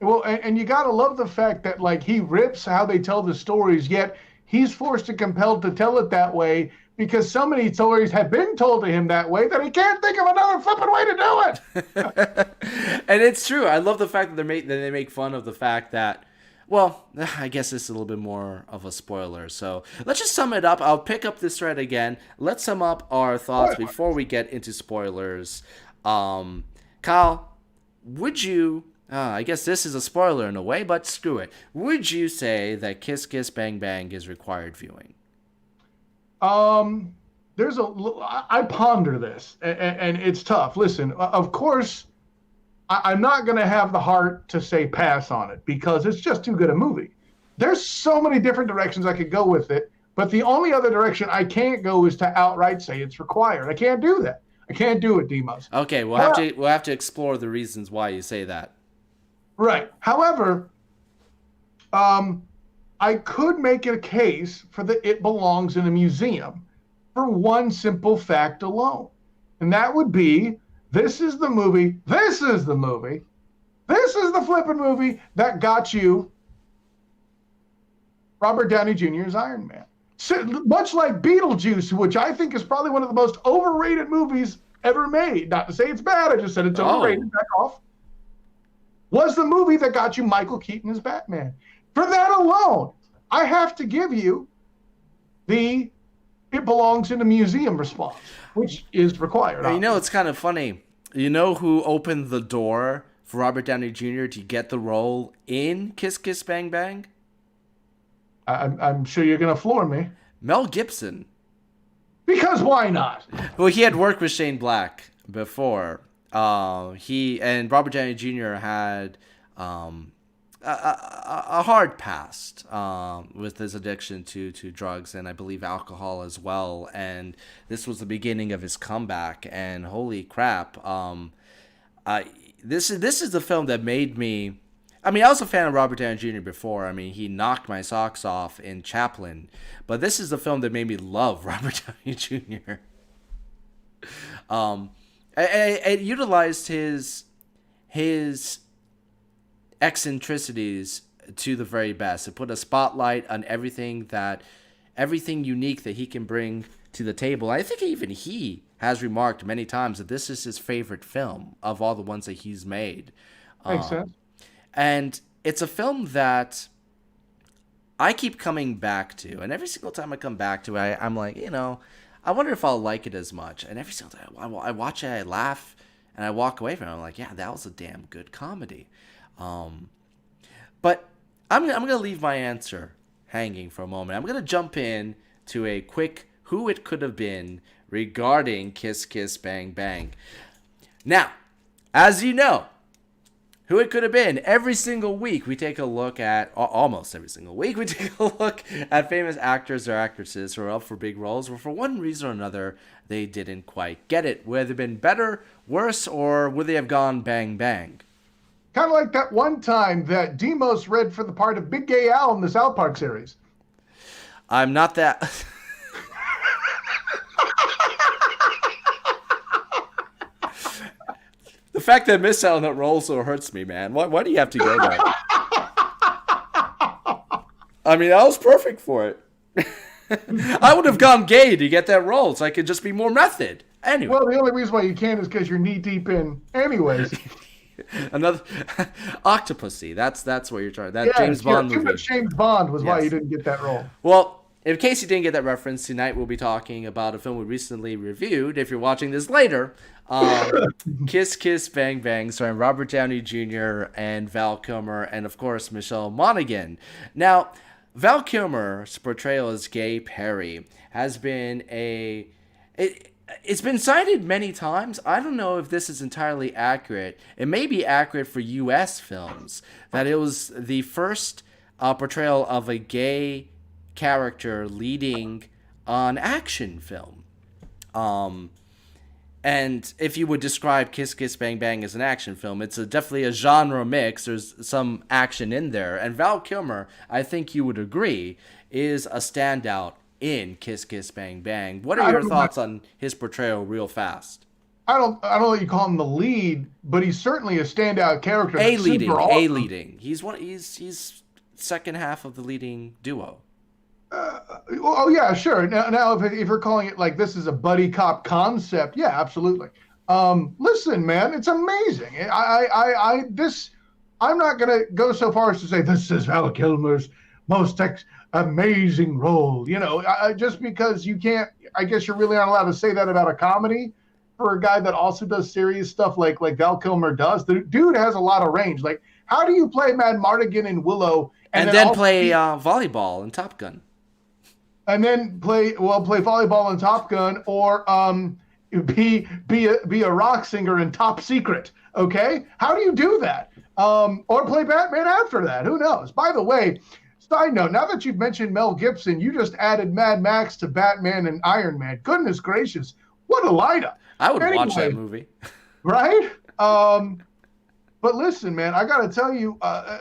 Well, and you gotta love the fact that like he rips how they tell the stories, yet he's forced and compelled to tell it that way because so many stories have been told to him that way that he can't think of another flipping way to do it. And it's true. I love the fact that they make fun of the fact that. Well, I guess this is a little bit more of a spoiler. So let's just sum it up. I'll pick up this thread again. Let's sum up our thoughts before we get into spoilers. Kyle, would you, I guess this is a spoiler in a way, but screw it. Would you say that Kiss Kiss Bang Bang is required viewing? I ponder this, and it's tough. Listen, of course, I'm not going to have the heart to say pass on it because it's just too good a movie. There's so many different directions I could go with it, but the only other direction I can't go is to outright say it's required. I can't do that. I can't do it, Demos. Okay, we'll have to explore the reasons why you say that. Right. However, I could make a case for the It Belongs in a Museum for one simple fact alone, and that would be this is the flippin' movie that got you Robert Downey Jr.'s Iron Man. So, much like Beetlejuice, which I think is probably one of the most overrated movies ever made. Not to say it's bad, I just said it's overrated, back off. Was the movie that got you Michael Keaton as Batman. For that alone, I have to give you the It Belongs in a Museum response, which is required. You know, it's kind of funny. You know who opened the door for Robert Downey Jr. to get the role in Kiss Kiss Bang Bang? I'm sure you're going to floor me. Mel Gibson. Because why not? Well, he had worked with Shane Black before. He and Robert Downey Jr. had a hard past with his addiction to drugs and I believe alcohol as well. And this was the beginning of his comeback. And holy crap, this is the film that made me. I mean, I was a fan of Robert Downey Jr. before. I mean, he knocked my socks off in Chaplin, but this is the film that made me love Robert Downey Jr. It utilized his eccentricities to the very best. It put a spotlight on everything unique that he can bring to the table. I think even he has remarked many times that this is his favorite film of all the ones that he's made. Makes sense. And it's a film that I keep coming back to, and every single time I come back to it, I'm like, I wonder if I'll like it as much. And every single time I watch it, I laugh, and I walk away from it. I'm like, yeah, that was a damn good comedy. But I'm going to leave my answer hanging for a moment. I'm going to jump in to a quick who it could have been regarding Kiss Kiss Bang Bang. Now, as you know, who it could have been, every single week we take a look at, almost every single week, we take a look at famous actors or actresses who are up for big roles, or for one reason or another, they didn't quite get it. Would they have been better, worse, or would they have gone bang bang? Kind of like that one time that Demos read for the part of Big Gay Al in the South Park series. I'm not that... The fact that I missed out on that role so hurts me, man. Why do you have to go there? I mean, I was perfect for it. I would have gone gay to get that role so I could just be more method. Anyway. Well, the only reason why you can't is because you're knee deep in anyways. Another Octopussy. That's what you're trying. That James Bond movie. Too much James Bond was why you didn't get that role. Well, in case you didn't get that reference, tonight we'll be talking about a film we recently reviewed. If you're watching this later, Kiss Kiss Bang Bang, starring Robert Downey Jr. and Val Kilmer, and of course Michelle Monaghan. Now, Val Kilmer's portrayal as Gay Perry has been it's been cited many times. I don't know if this is entirely accurate. It may be accurate for U.S. films, that it was the first portrayal of a gay character leading an action film. And if you would describe Kiss Kiss Bang Bang as an action film, it's definitely a genre mix. There's some action in there. And Val Kilmer, I think you would agree, is a standout in Kiss Kiss Bang Bang. What are your thoughts on his portrayal real fast? I don't know that you call him the lead, but he's certainly a standout character. A leading. He's second half of the leading duo. Oh yeah, sure. Now if you're calling it like this is a buddy cop concept, yeah, absolutely. Listen, man, it's amazing. I'm not gonna go so far as to say this is Val Kilmer's most amazing role. Just because you can't, I guess you're really not allowed to say that about a comedy for a guy that also does serious stuff like Val Kilmer does. The dude has a lot of range. Like, how do you play Mad Mardigan in Willow and then play volleyball in Top Gun? And then play volleyball in Top Gun, or be a rock singer in Top Secret. Okay, how do you do that? Or play Batman after that? Who knows? By the way, side note: now that you've mentioned Mel Gibson, you just added Mad Max to Batman and Iron Man. Goodness gracious, what a lineup! I would watch that movie, right? But listen, man, I got to tell you,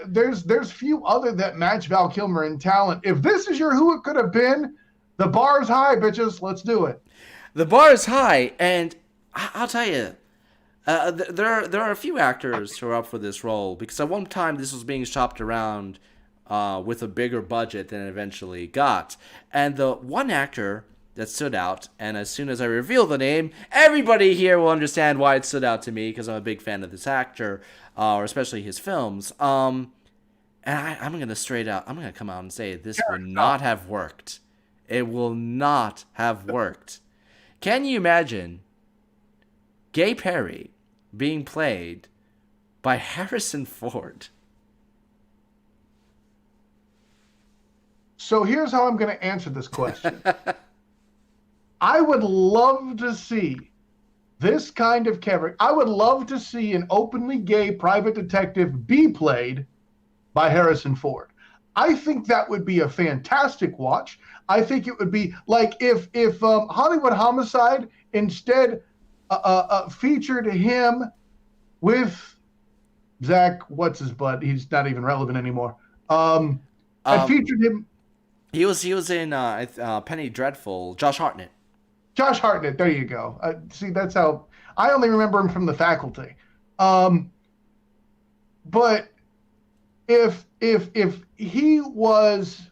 there's few other that match Val Kilmer in talent. If this is your who it could have been, the bar's high, bitches. Let's do it. The bar is high, and I'll tell you, there are a few actors who are up for this role, because at one time this was being shopped around with a bigger budget than it eventually got. And the one actor that stood out, and as soon as I reveal the name, everybody here will understand why it stood out to me, because I'm a big fan of this actor, or especially his films. And I'm going to come out and say this will not have worked. It will not have worked. Can you imagine Gay Perry being played by Harrison Ford? So here's how I'm going to answer this question. I would love to see this kind of character. I would love to see an openly gay private detective be played by Harrison Ford. I think that would be a fantastic watch. I think it would be like if Hollywood Homicide instead featured him with Zach, what's his butt? He's not even relevant anymore. And featured him. He was in Penny Dreadful. Josh Hartnett. Josh Hartnett, there you go. See, that's how I only remember him from The Faculty. But if he was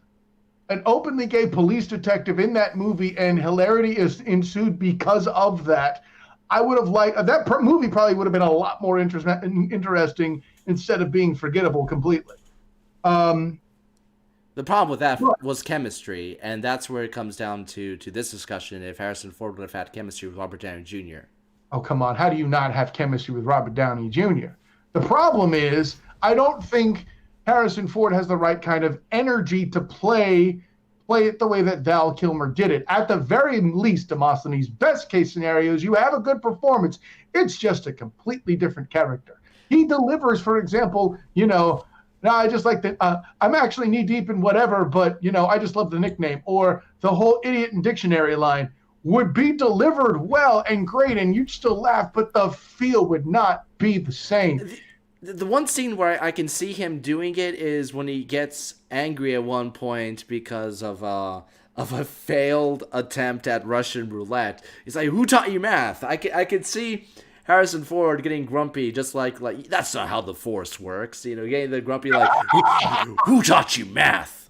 an openly gay police detective in that movie and hilarity is ensued because of that, I would have liked that movie. Probably would have been a lot more interesting instead of being forgettable completely. The problem with that was chemistry, and that's where it comes down to this discussion. If Harrison Ford would have had chemistry with Robert Downey Jr. Oh, come on. How do you not have chemistry with Robert Downey Jr.? The problem is, I don't think Harrison Ford has the right kind of energy to play it the way that Val Kilmer did it. At the very least, Demosthenes, best case scenario is you have a good performance. It's just a completely different character. He delivers, for example, no, I just like that. I'm actually knee deep in whatever, but I just love the nickname. Or the whole idiot in dictionary line would be delivered well and great, and you'd still laugh, but the feel would not be the same. The one scene where I can see him doing it is when he gets angry at one point because of a failed attempt at Russian roulette. He's like, "Who taught you math?" I could see Harrison Ford getting grumpy, just like that's not how the Force works. Getting the grumpy like, who taught you math?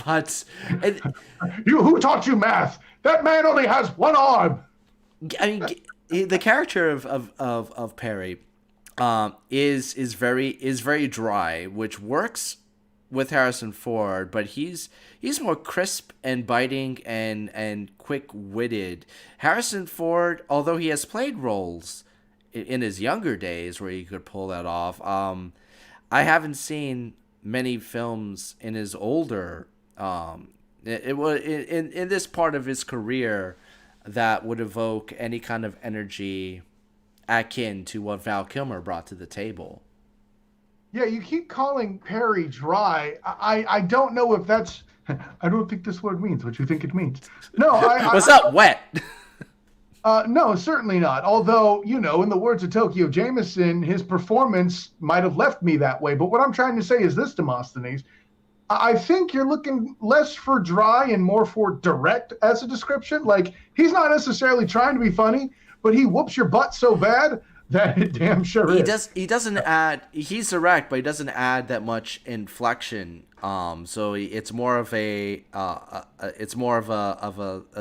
But who taught you math? That man only has one arm. I mean, the character of Perry is very dry, which works with Harrison Ford, but he's more crisp and biting and quick-witted. Harrison Ford, although he has played roles in his younger days where he could pull that off, I haven't seen many films in his older it was in this part of his career that would evoke any kind of energy akin to what Val Kilmer brought to the table. Yeah, you keep calling Perry dry. I don't know if that's. I don't think this word means what you think it means. No, What's up, wet? No, certainly not. Although, in the words of Tokyo Jameson, his performance might have left me that way. But what I'm trying to say is this, Demosthenes. I think you're looking less for dry and more for direct as a description. Like, he's not necessarily trying to be funny, but he whoops your butt so bad that it damn sure is. He doesn't add. He's direct, but he doesn't add that much inflection. So it's more of a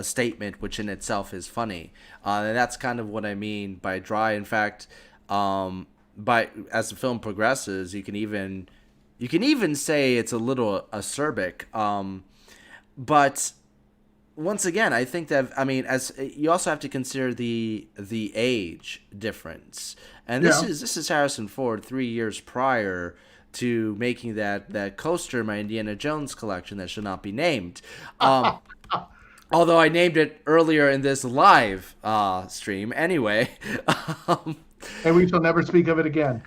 statement, which in itself is funny. And that's kind of what I mean by dry. In fact, as the film progresses, you can even say it's a little acerbic. But once again, I think that, as you also have to consider the age difference, and this is Harrison Ford 3 years prior to making that coaster in my Indiana Jones collection that should not be named. Although I named it earlier in this live stream anyway. And we shall never speak of it again.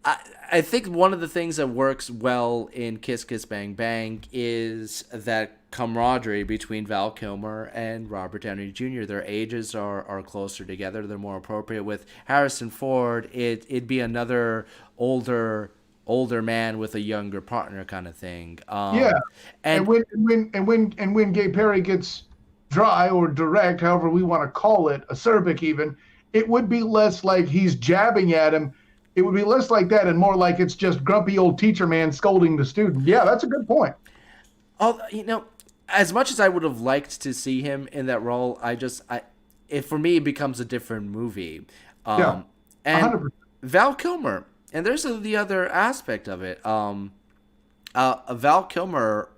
I think one of the things that works well in Kiss Kiss Bang Bang is that camaraderie between Val Kilmer and Robert Downey Jr. Their ages are closer together. They're more appropriate. With Harrison Ford, it'd be another older man with a younger partner kind of thing. And when Gay Perry gets dry or direct, however we want to call it, acerbic even, it would be less like he's jabbing at him. It would be less like that and more like it's just grumpy old teacher man scolding the student. Yeah, that's a good point. As much as I would have liked to see him in that role, for me, it becomes a different movie. And 100%. Val Kilmer, and there's the other aspect of it. Val Kilmer,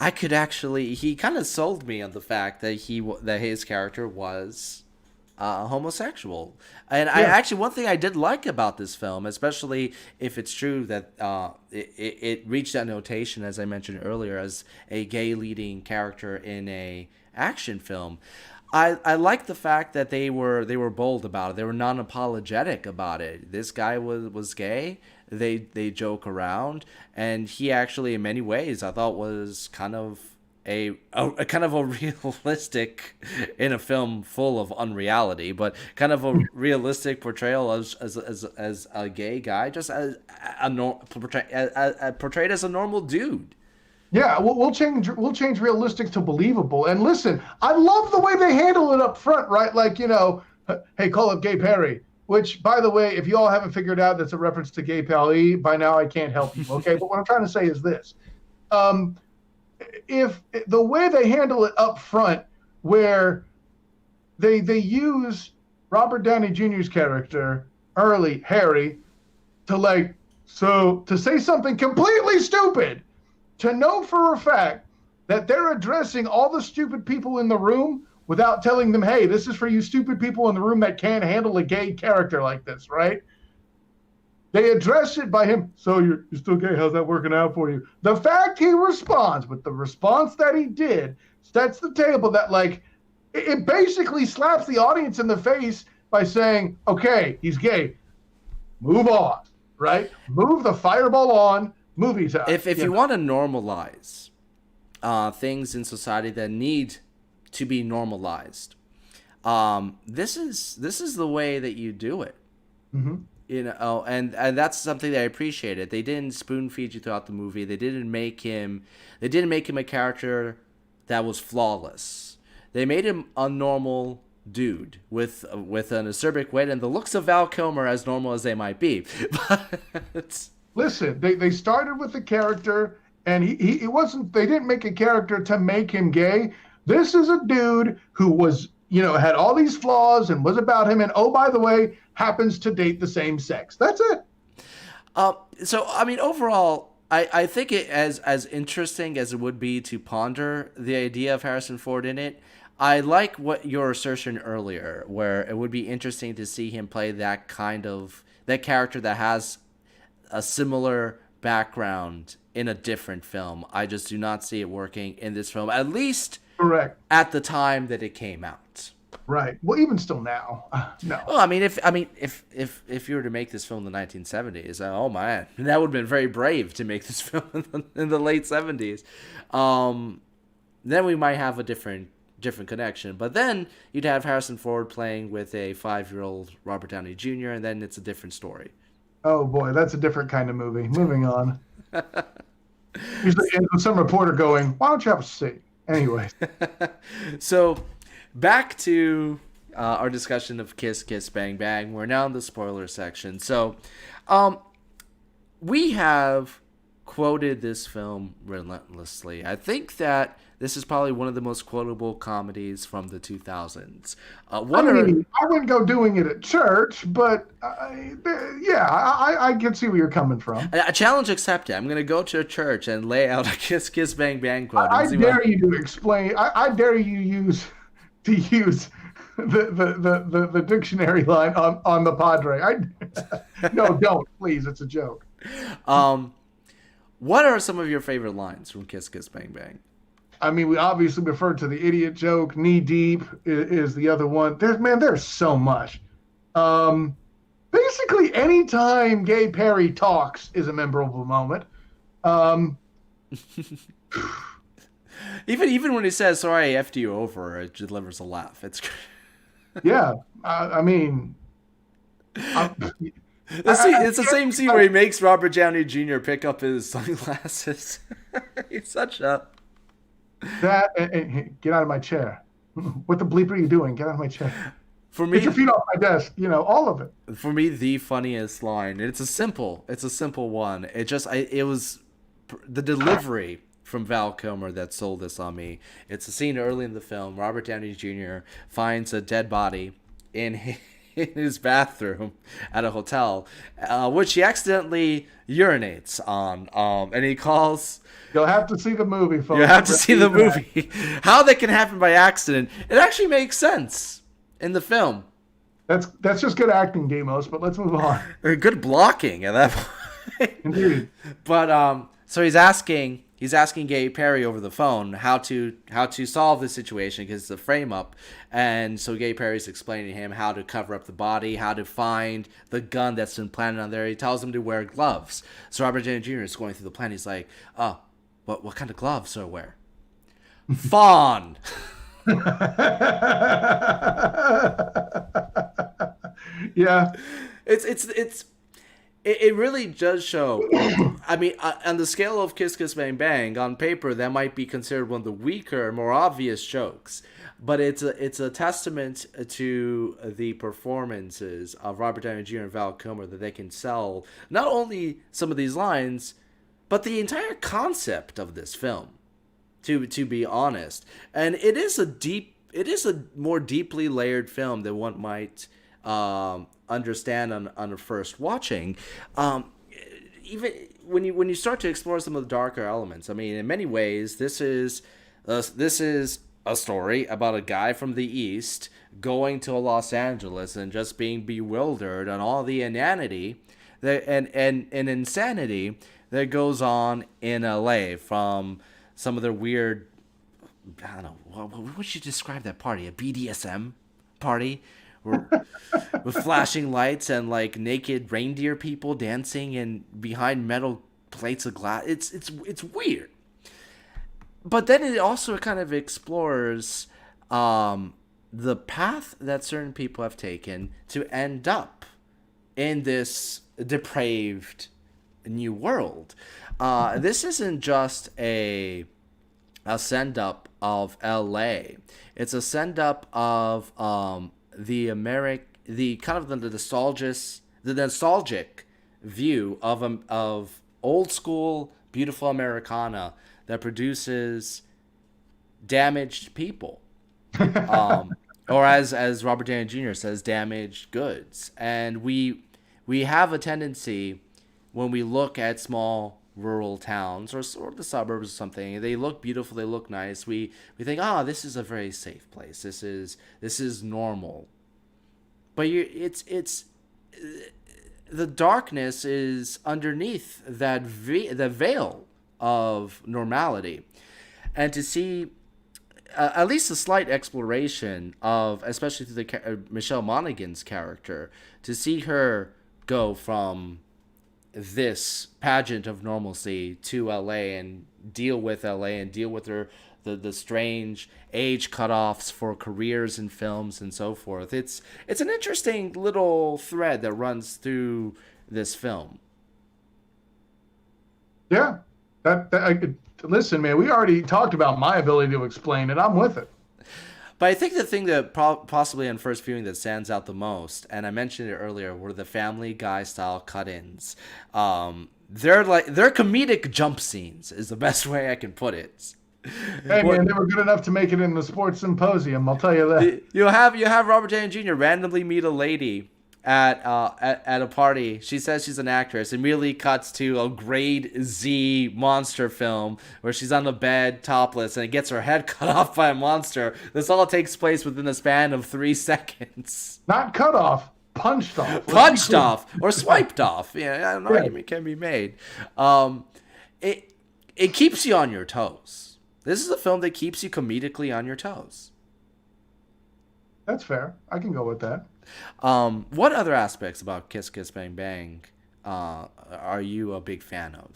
he kind of sold me on the fact that his character was homosexual. And one thing I did like about this film, especially if it's true that it reached that notation, as I mentioned earlier, as a gay leading character in a action film, I like the fact that they were bold about it. They were non-apologetic about it. This guy was gay. They joke around, and he actually, in many ways, I thought was kind of a kind of a realistic, in a film full of unreality, but kind of a realistic portrayal as a gay guy, just portrayed as a normal dude. Yeah, we'll change realistic to believable. And listen, I love the way they handle it up front, right? Like, hey, call up Gay Perry. Which, by the way, if you all haven't figured out that's a reference to Gay Pally, by now I can't help you. Okay, but what I'm trying to say is this. If the way they handle it up front, where they use Robert Downey Jr.'s character, Harry, to say something completely stupid, to know for a fact that they're addressing all the stupid people in the room without telling them, hey, this is for you stupid people in the room that can't handle a gay character like this, right? They address it by him, so you're still gay, how's that working out for you? The fact he responds with the response that he did sets the table that, it basically slaps the audience in the face by saying, okay, he's gay, move on, right? Move the fireball on, movie time. If you want to normalize things in society that need to be normalized, this is the way that you do it. Mm-hmm. And that's something that I appreciated. They didn't spoon feed you throughout the movie. They didn't make him a character that was flawless. They made him a normal dude with an acerbic wit and the looks of Val Kilmer, as normal as they might be. Listen, they started with the character, and he wasn't. They didn't make a character to make him gay. This is a dude who was, had all these flaws and was about him, and oh, by the way, happens to date the same sex. That's it. So I mean, overall, I think it as interesting as it would be to ponder the idea of Harrison Ford in it. I like what your assertion earlier, where it would be interesting to see him play that character that has a similar background in a different film. I just do not see it working in this film, at least Correct. at the time that it came out. Right. Well, even still now, no. Well, if you were to make this film in the 1970s, oh man, that would have been very brave to make this film in the late 70s. Then we might have a different connection. But then you'd have Harrison Ford playing with a 5-year-old Robert Downey Jr., and then it's a different story. Oh boy, that's a different kind of movie. Moving on. And some reporter going, "Why don't you have a seat?" Anyway. So, back to our discussion of Kiss Kiss Bang Bang. We're now in the spoiler section. So, we have quoted this film relentlessly. I think that this is probably one of the most quotable comedies from the 2000s. I wouldn't go doing it at church, but I can see where you're coming from. A challenge accepted. I'm going to go to a church and lay out a Kiss Kiss Bang Bang quote. I dare you to explain. I dare you use the dictionary line on the Padre. No, don't, please. It's a joke. What are some of your favorite lines from Kiss Kiss Bang Bang? I mean, we obviously referred to the idiot joke. Knee deep is the other one. There's so much. Basically, anytime Gay Perry talks is a memorable moment. Even when he says, "Sorry, I effed you over," it delivers a laugh. It's yeah. I mean, it's the same scene where he makes Robert Downey Jr. pick up his sunglasses. He's such a... That and get out of my chair. What the bleep are you doing? Get out of my chair. For me, get your feet off my desk. All of it. For me, the funniest line. It's a simple one. It was the delivery from Val Kilmer that sold this on me. It's a scene early in the film. Robert Downey Jr. finds a dead body in his bathroom at a hotel, which he accidentally urinates on. And he calls... You'll have to see the movie, folks. You have to see the movie. How that can happen by accident. It actually makes sense in the film. That's just good acting, Demos, but let's move on. Good blocking at that point. Indeed. But so he's asking Gay Perry over the phone how to solve this situation because it's a frame up, and so Gay Perry's explaining to him how to cover up the body, how to find the gun that's been planted on there. He tells him to wear gloves. So Robert Downey Jr. is going through the plan. He's like, "Oh, what kind of gloves do I wear?" Fawn. Yeah. It really does show. I mean, on the scale of Kiss Kiss Bang Bang, on paper, that might be considered one of the weaker, more obvious jokes. But it's a testament to the performances of Robert Downey Jr. and Val Kilmer that they can sell not only some of these lines, but the entire concept of this film. To be honest, and it is a more deeply layered film than one might understand on a first watching. Even when you start to explore some of the darker elements, I mean, in many ways, this is a story about a guy from the East going to Los Angeles and just being bewildered on all the inanity and insanity that goes on in LA from some of their weird, I don't know, what would you describe that party? A BDSM party? With flashing lights and like naked reindeer people dancing and behind metal plates of glass. It's weird. But then it also kind of explores the path that certain people have taken to end up in this depraved new world. This isn't just a send up of LA. It's a send up of the nostalgic view of old school beautiful Americana that produces damaged people, or as Robert Downey Jr. says, damaged goods. And we have a tendency when we look at small rural towns or sort of the suburbs or something, they look beautiful, they look nice. We think, oh, this is a very safe place. This is normal. But it's the darkness is underneath that the veil of normality, and to see at least a slight exploration of, especially through Michelle Monaghan's character, to see her go from this pageant of normalcy to LA and deal with LA and deal with the strange age cutoffs for careers in films and so forth. It's an interesting little thread that runs through this film. Yeah, that I could listen, man. We already talked about my ability to explain it. I'm with it. But I think the thing that possibly on first viewing that stands out the most, and I mentioned it earlier, were the Family Guy style cut-ins. They're comedic jump scenes is the best way I can put it. Hey man, they were good enough to make it in the sports symposium. I'll tell you that. You have Robert Downey Jr. randomly meet a lady at a party. She says she's an actress. Immediately cuts to a grade Z monster film where she's on the bed topless and gets her head cut off by a monster. This all takes place within the span of 3 seconds. Not cut off, punched off. Punched off or swiped off. Yeah, an argument can be made. It keeps you on your toes. This is a film that keeps you comedically on your toes. That's fair. I can go with that. What other aspects about Kiss Kiss Bang Bang are you a big fan of?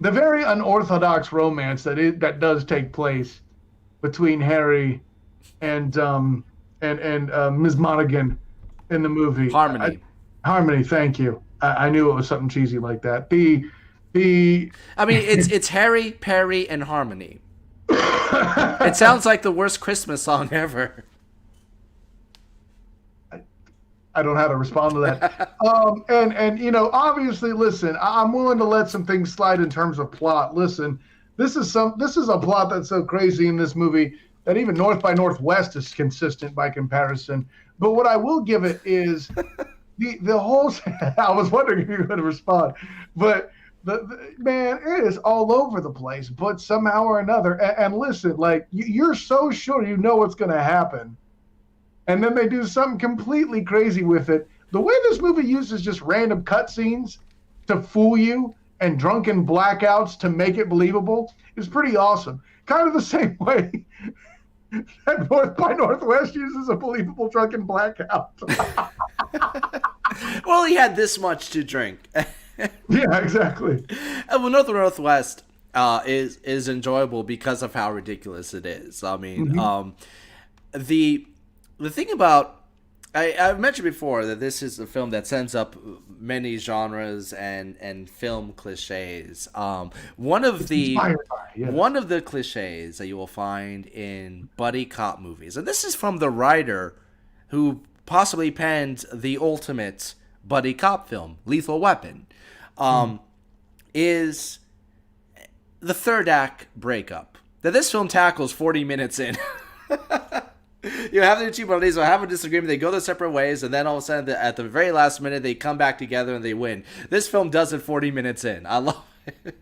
The very unorthodox romance that does take place between Harry and Ms. Monaghan in the movie. Harmony. Harmony. Thank you. I knew it was something cheesy like that. It's Harry, Perry, and Harmony. It sounds like the worst Christmas song ever. I don't know how to respond to that. Obviously, listen, I'm willing to let some things slide in terms of plot. Listen, this is a plot that's so crazy in this movie that even North by Northwest is consistent by comparison. But what I will give it is the whole. I was wondering if you were going to respond, but man, it is all over the place. But somehow or another, and listen, like you're so sure you know what's going to happen. And then they do something completely crazy with it. The way this movie uses just random cutscenes to fool you and drunken blackouts to make it believable is pretty awesome. Kind of the same way that North by Northwest uses a believable drunken blackout. Well, he had this much to drink. Yeah, exactly. Well, North by Northwest is enjoyable because of how ridiculous it is. I mean, The thing about, I've mentioned before that this is a film that sends up many genres and film cliches. One of the cliches that you will find in buddy cop movies, and this is from the writer who possibly penned the ultimate buddy cop film, Lethal Weapon, is the third act breakup that this film tackles 40 minutes in. You have the two buddies who have a disagreement, they go their separate ways, and then all of a sudden, at the very last minute, they come back together and they win. This film does it 40 minutes in. I love it.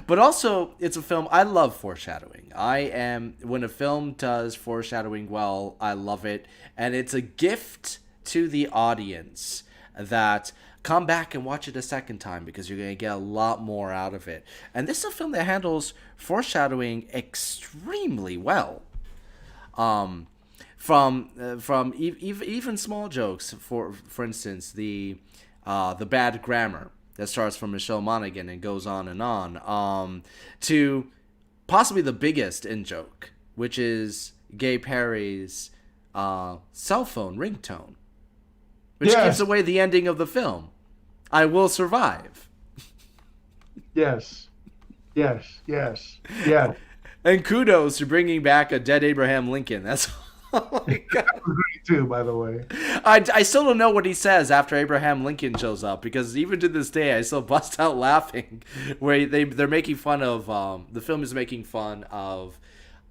But also, it's a film, I love foreshadowing. When a film does foreshadowing well, I love it. And it's a gift to the audience that come back and watch it a second time because you're going to get a lot more out of it. And this is a film that handles foreshadowing extremely well. From even small jokes, for instance, the bad grammar that starts from Michelle Monaghan and goes on and on, to possibly the biggest in joke, which is Gay Perry's cell phone ringtone, which gives away the ending of the film. I will survive. Yes. And kudos to bringing back a dead Abraham Lincoln. That's all I got. That was great too, by the way. I still don't know what he says after Abraham Lincoln shows up, because even to this day I still bust out laughing. Where they're making fun of the film is making fun of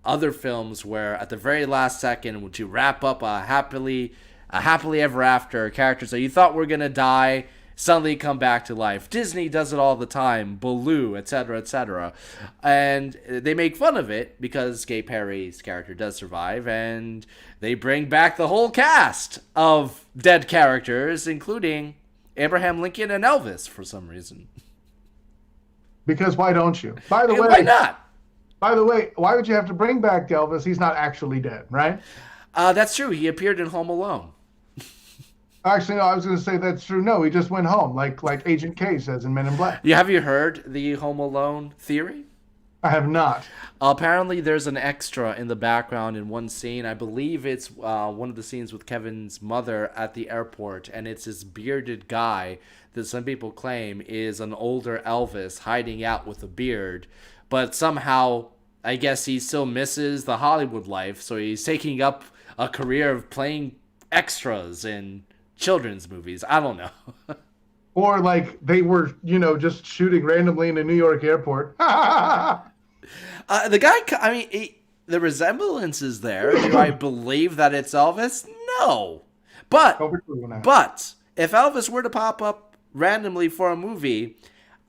other films where at the very last second to wrap up a happily ever after, characters that you thought were gonna die suddenly come back to life. Disney does it all the time, Baloo, etc., etc. And they make fun of it because Gay Perry's character does survive, and they bring back the whole cast of dead characters, including Abraham Lincoln and Elvis for some reason. Because why don't you? By the way, why not? By the way, why would you have to bring back Elvis? He's not actually dead, right? That's true. He appeared in Home Alone. Actually, no, I was going to say that's true. No, he just went home, like Agent K says in Men in Black. Have you heard the Home Alone theory? I have not. Apparently, there's an extra in the background in one scene. I believe it's one of the scenes with Kevin's mother at the airport, and it's this bearded guy that some people claim is an older Elvis hiding out with a beard. But somehow, I guess he still misses the Hollywood life, so he's taking up a career of playing extras in children's movies. I don't know. Or like they were, just shooting randomly in a New York airport. The guy, the resemblance is there. Do I believe that it's Elvis? No. But if Elvis were to pop up randomly for a movie,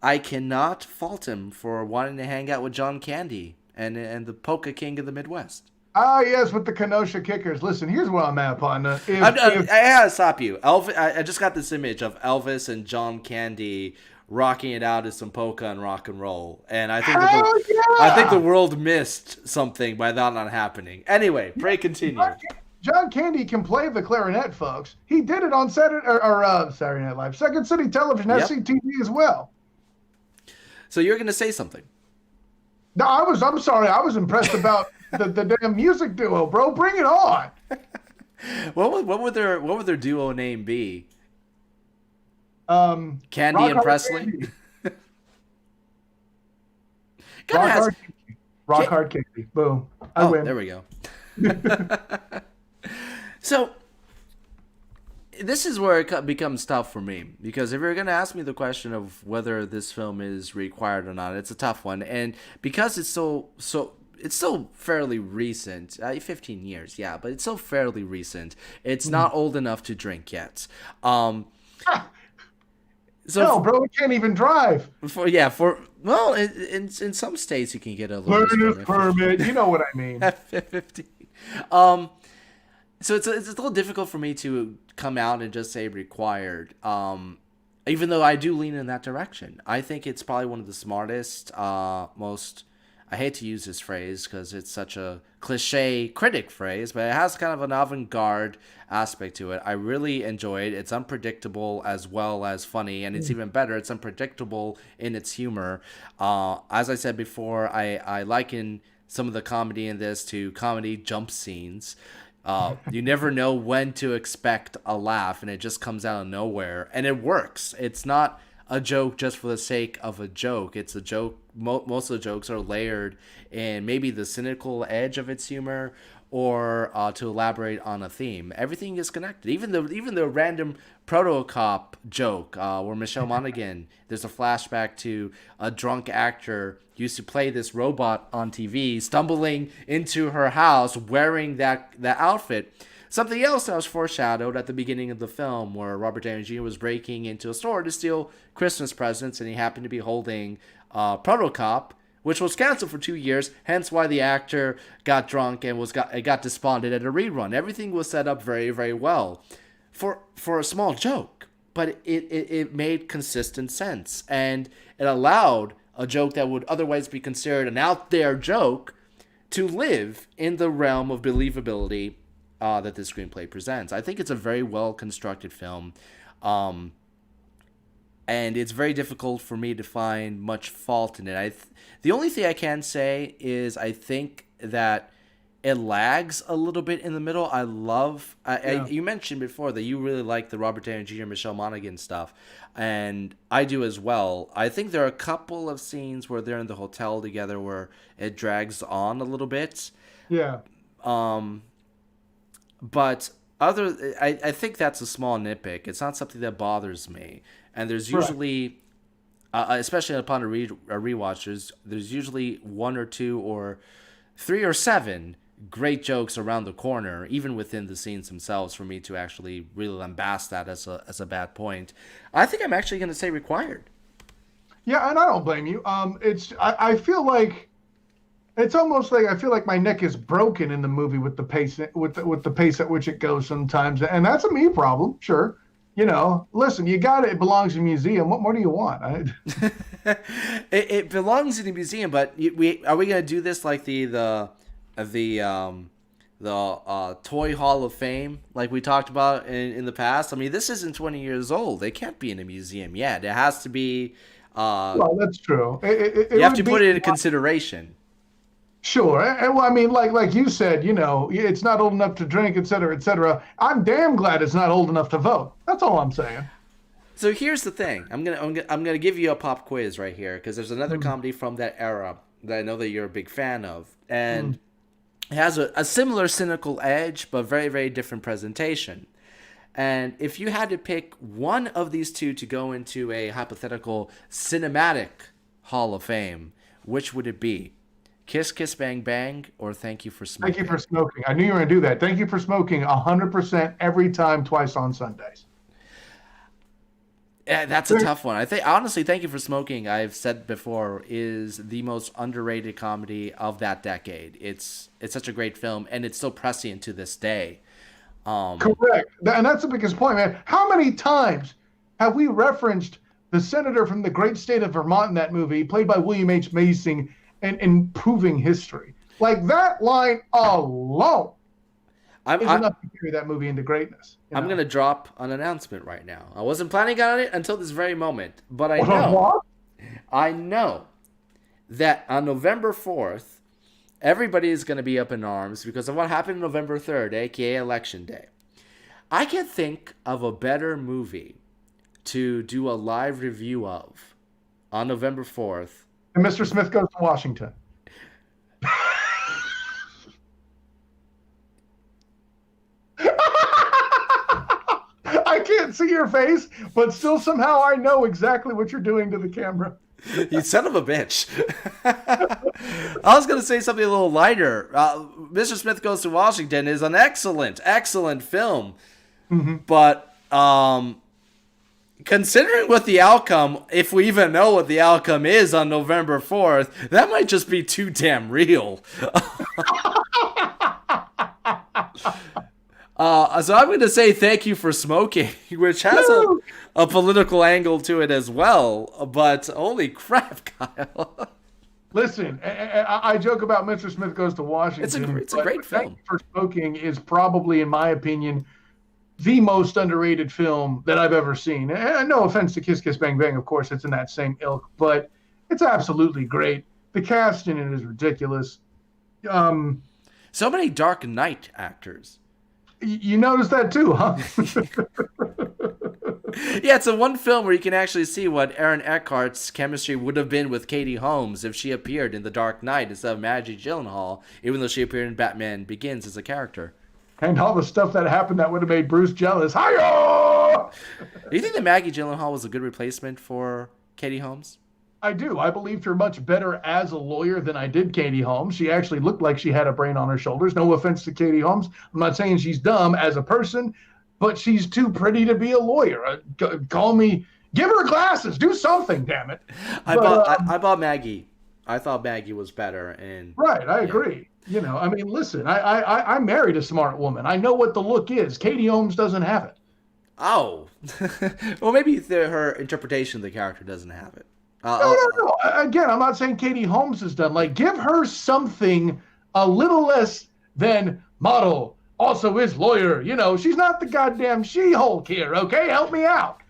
I cannot fault him for wanting to hang out with John Candy and the Polka King of the Midwest. Ah, yes, with the Kenosha Kickers. Listen, here's what I'm at, partner. I gotta stop you. I just got this image of Elvis and John Candy rocking it out as some polka and rock and roll, and I think the world missed something by that not happening. Anyway, pray continue. John Candy can play the clarinet, folks. He did it on Saturday Night Live, Second City Television, SCTV as well. So you're gonna say something? No, I'm sorry. I was impressed about the damn music duo, bro. Bring it on. What would their duo name be? Candy and Presley. Candy. Rock Hard Candy. Boom. I win. There we go. So this is where it becomes tough for me, because if you're going to ask me the question of whether this film is required or not, it's a tough one, and because it's it's still fairly recent, 15 years, yeah, but it's still fairly recent. It's not old enough to drink yet. No, bro, we can't even drive. In some states you can get a learner's permit. You know what I mean. F-15. So it's a little difficult for me to come out and just say required. Even though I do lean in that direction, I think it's probably one of the smartest, most. I hate to use this phrase because it's such a cliche critic phrase, but it has kind of an avant-garde aspect to it. I really enjoy it. It's unpredictable as well as funny, and it's even better. It's unpredictable in its humor. As I said before, I liken some of the comedy in this to comedy jump scenes. You never know when to expect a laugh, and it just comes out of nowhere, and it works. It's not a joke just for the sake of a joke. It's a joke. Most of the jokes are layered in maybe the cynical edge of its humor, or to elaborate on a theme. Everything is connected. Even the random proto-cop joke where Michelle Monaghan, there's a flashback to a drunk actor used to play this robot on TV, stumbling into her house wearing that outfit. Something else that was foreshadowed at the beginning of the film, where Robert Downey Jr. was breaking into a store to steal Christmas presents, and he happened to be holding Protocop, which was canceled for 2 years, hence why the actor got drunk and got despondent at a rerun. Everything was set up very, very well for a small joke, but it made consistent sense, and it allowed a joke that would otherwise be considered an out there joke to live in the realm of believability that this screenplay presents. I think it's a very well constructed film, and it's very difficult for me to find much fault in it. The only thing I can say is I think that it lags a little bit in the middle. You mentioned before that you really like the Robert Downey Jr. Michelle Monaghan stuff, and I do as well. I think there are a couple of scenes where they're in the hotel together where it drags on a little bit. Yeah. But I think that's a small nitpick. It's not something that bothers me. And there's usually, especially upon a rewatch, there's usually 1 or 2 or 3 or 7 great jokes around the corner, even within the scenes themselves, for me to actually really lambast that as a bad point. I think I'm actually going to say required. Yeah, and I don't blame you. I feel like it's almost like I feel like my neck is broken in the movie with the pace with the pace at which it goes sometimes, and that's a me problem. Sure, listen, you got it. It belongs in a museum. What more do you want? It belongs in a museum, but are we going to do this like the Toy Hall of Fame, like we talked about in the past? I mean, this isn't 20 years old. They can't be in a museum yet. It has to be. Well, that's true. You have to put it in consideration. Sure. And well, I mean, like you said, it's not old enough to drink, et cetera, et cetera. I'm damn glad it's not old enough to vote. That's all I'm saying. So here's the thing. I'm gonna give you a pop quiz right here, because there's another comedy from that era that I know that you're a big fan of, and it has a similar cynical edge, but very, very different presentation. And if you had to pick one of these two to go into a hypothetical cinematic Hall of Fame, which would it be? Kiss Kiss Bang Bang or Thank You for Smoking? Thank You for Smoking. I knew you were going to do that. Thank You for Smoking 100% every time, twice on Sundays. Yeah, that's a tough one. I think, honestly, Thank You for Smoking, I've said before, is the most underrated comedy of that decade. It's such a great film, and it's so prescient to this day. Correct. And that's the biggest point, man. How many times have we referenced the senator from the great state of Vermont in that movie, played by William H. Macy, and improving history? Like, that line alone is enough to carry that movie into greatness. I'm going to drop an announcement right now. I wasn't planning on it until this very moment, but I know that on November 4th, everybody is going to be up in arms because of what happened November 3rd, aka Election Day. I can't think of a better movie to do a live review of on November 4th. And Mr. Smith Goes to Washington. I can't see your face, but still somehow I know exactly what you're doing to the camera. You son of a bitch. I was going to say something a little lighter. Mr. Smith Goes to Washington is an excellent, excellent film. Mm-hmm. But considering what the outcome, if we even know what the outcome is on November 4th, that might just be too damn real. So I'm going to say Thank You for Smoking, which has a political angle to it as well. But holy crap, Kyle. Listen, I joke about Mr. Smith Goes to Washington. It's a great film. Thank You for Smoking is probably, in my opinion, the most underrated film that I've ever seen. And no offense to Kiss Kiss Bang Bang, of course, it's in that same ilk, but it's absolutely great. The cast in it is ridiculous. So many Dark Knight actors. You noticed that too, huh? Yeah, it's a one film where you can actually see what Aaron Eckhart's chemistry would have been with Katie Holmes if she appeared in The Dark Knight instead of Maggie Gyllenhaal, even though she appeared in Batman Begins as a character. And all the stuff that happened that would have made Bruce jealous. Hi-yo! Do you think that Maggie Gyllenhaal was a good replacement for Katie Holmes? I do. I believed her much better as a lawyer than I did Katie Holmes. She actually looked like she had a brain on her shoulders. No offense to Katie Holmes. I'm not saying she's dumb as a person, but she's too pretty to be a lawyer. Call me, give her glasses, do something, damn it. I bought Maggie. I thought Maggie was better. And right, I agree. I mean, listen, I married a smart woman. I know what the look is. Katie Holmes doesn't have it. Oh. Well, maybe her interpretation of the character doesn't have it. No. Again, I'm not saying Katie Holmes is done. Like, give her something a little less than model, also is lawyer. She's not the goddamn She-Hulk here, okay? Help me out.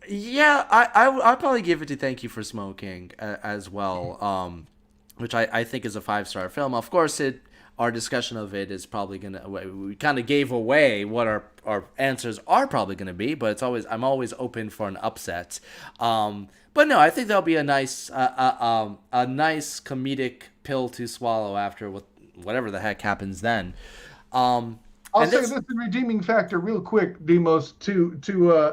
Yeah, I'll probably give it to Thank You for Smoking as well, which I think is a 5-star film. Of course, our discussion of it is probably we kind of gave away what our answers are probably gonna be, but I'm always open for an upset. But no, I think that'll be a nice comedic pill to swallow after whatever the heck happens then. I'll say this in redeeming factor real quick, Demos, to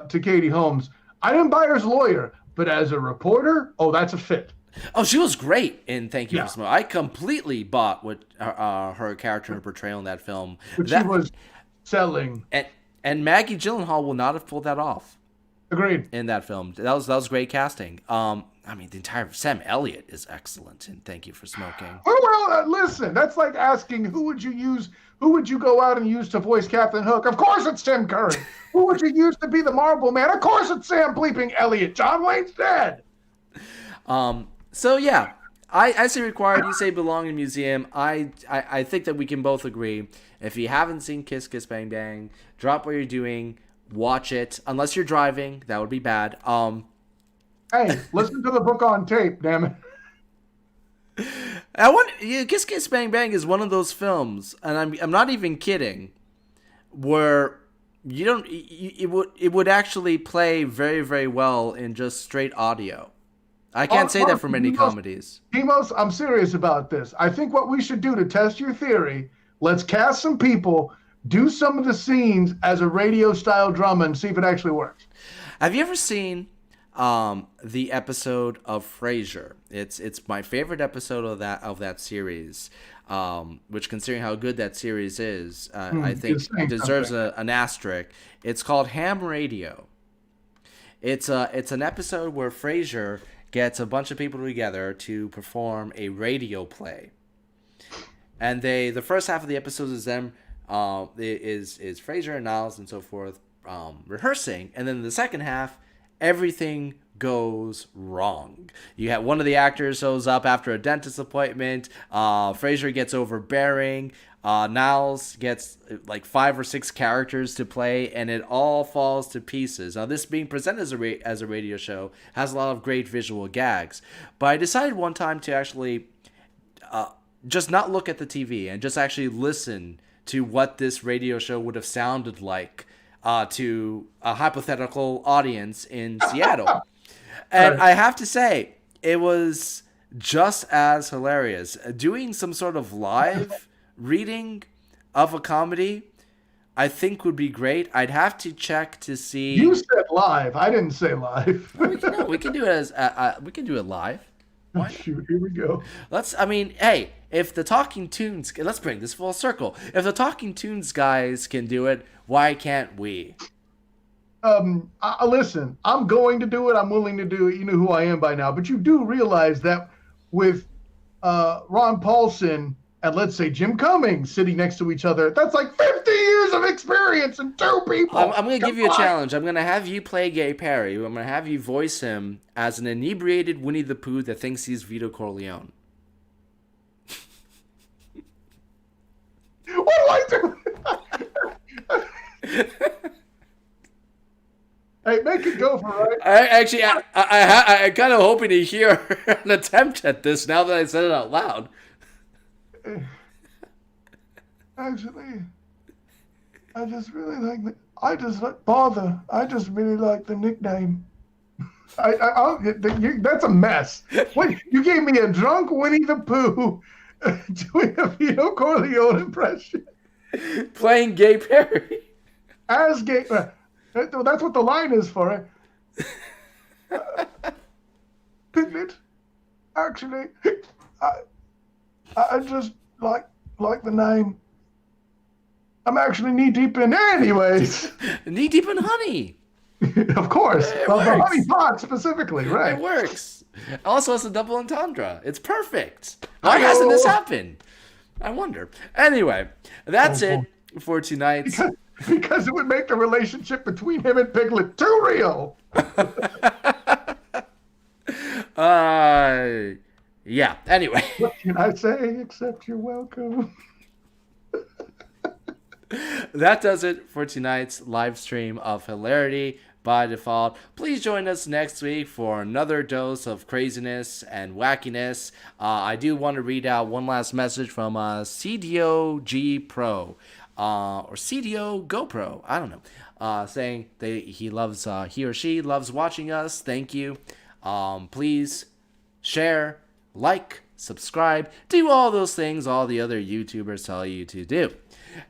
Katie Holmes. I didn't buy her as a lawyer, but as a reporter, that's a fit. Oh, she was great in Thank You Yeah, for Smoking. I completely bought what her character and portrayal in that film. but she That was selling. and Maggie Gyllenhaal will not have pulled that off Agreed. in that film. That was great casting. I mean, the entire Sam Elliott is excellent in Thank You for Smoking. Well, listen, that's like asking who would you go out and use to voice Captain Hook? Of course it's Tim Curry. Who would you use to be the Marble Man? Of course it's Sam bleeping Elliott. John Wayne's dead. So yeah, I say required. You say belong in museum. I think that we can both agree. If you haven't seen Kiss Kiss Bang Bang, drop what you're doing, watch it. Unless you're driving, that would be bad. Hey, listen to the book on tape, damn it. Kiss Kiss Bang Bang is one of those films, and I'm not even kidding, where you don't it would actually play very, very well in just straight audio. I can't say that for many comedies. Demos, I'm serious about this. I think what we should do to test your theory, let's cast some people, do some of the scenes as a radio style drama and see if it actually works. Have you ever seen the episode of Frasier? It's my favorite episode of that series, which, considering how good that series is, I think deserves an asterisk. It's called Ham Radio. It's an episode where Frasier gets a bunch of people together to perform a radio play, and the first half of the episode is them is Frasier and Niles and so forth rehearsing, and then the second half everything goes wrong. You have one of the actors shows up after a dentist appointment. Frasier gets overbearing. Niles gets like 5 or 6 characters to play, and it all falls to pieces. Now, this being presented as a radio show has a lot of great visual gags, but I decided one time to actually just not look at the TV and just actually listen to what this radio show would have sounded like to a hypothetical audience in Seattle. And I have to say, it was just as hilarious. Doing some sort of live reading of a comedy, I think would be great. I'd have to check to see. You said live. I didn't say live. We can do it as we can do it live. Oh, shoot, here we go. Hey, if the Talking Tunes, let's bring this full circle. If the Talking Tunes guys can do it, why can't we? Listen, I'm going to do it. I'm willing to do it. You know who I am by now. But you do realize that with Ron Paulson and, let's say, Jim Cummings sitting next to each other, that's like 50 years of experience in 2 people. I'm going to give you a challenge. I'm going to have you play Gay Perry. I'm going to have you voice him as an inebriated Winnie the Pooh that thinks he's Vito Corleone. What do I do? Hey, make it go for it. I kind of hoping to hear an attempt at this now that I said it out loud. Actually, I just really like Bother. I just really like the nickname. That's a mess. Wait, you gave me a drunk Winnie the Pooh doing a Vito Corleone impression. Playing Gay Perry. As Gay. That's what the line is for it. Piglet. Actually, I just like the name. I'm actually knee deep in, anyways. Knee deep in honey. Of course, the honey pot specifically, right? It works. Also, it's a double entendre. It's perfect. Why hasn't this happened? I wonder. Anyway, that's it for tonight. Because it would make the relationship between him and Piglet too real. Yeah. Anyway. What can I say except you're welcome? That does it for tonight's live stream of Hilarity by Default. Please join us next week for another dose of craziness and wackiness. I do want to read out one last message from CDOG Pro or CDO GoPro. I don't know. Saying that he or she loves watching us. Thank you. Please share, like, subscribe, do all those things all the other YouTubers tell you to do.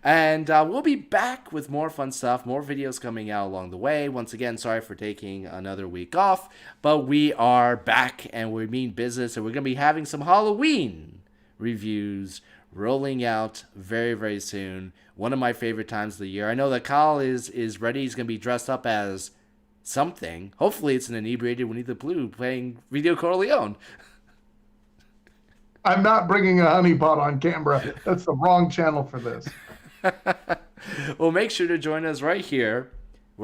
And we'll be back with more fun stuff, more videos coming out along the way. Once again, sorry for taking another week off, but we are back and we mean business, and we're going to be having some Halloween reviews rolling out very, very soon. One of my favorite times of the year. I know that Kyle is ready. He's going to be dressed up as something. Hopefully it's an inebriated Winnie the Pooh playing Vito Corleone. I'm not bringing a honeypot on camera. That's the wrong channel for this. Well, make sure to join us right here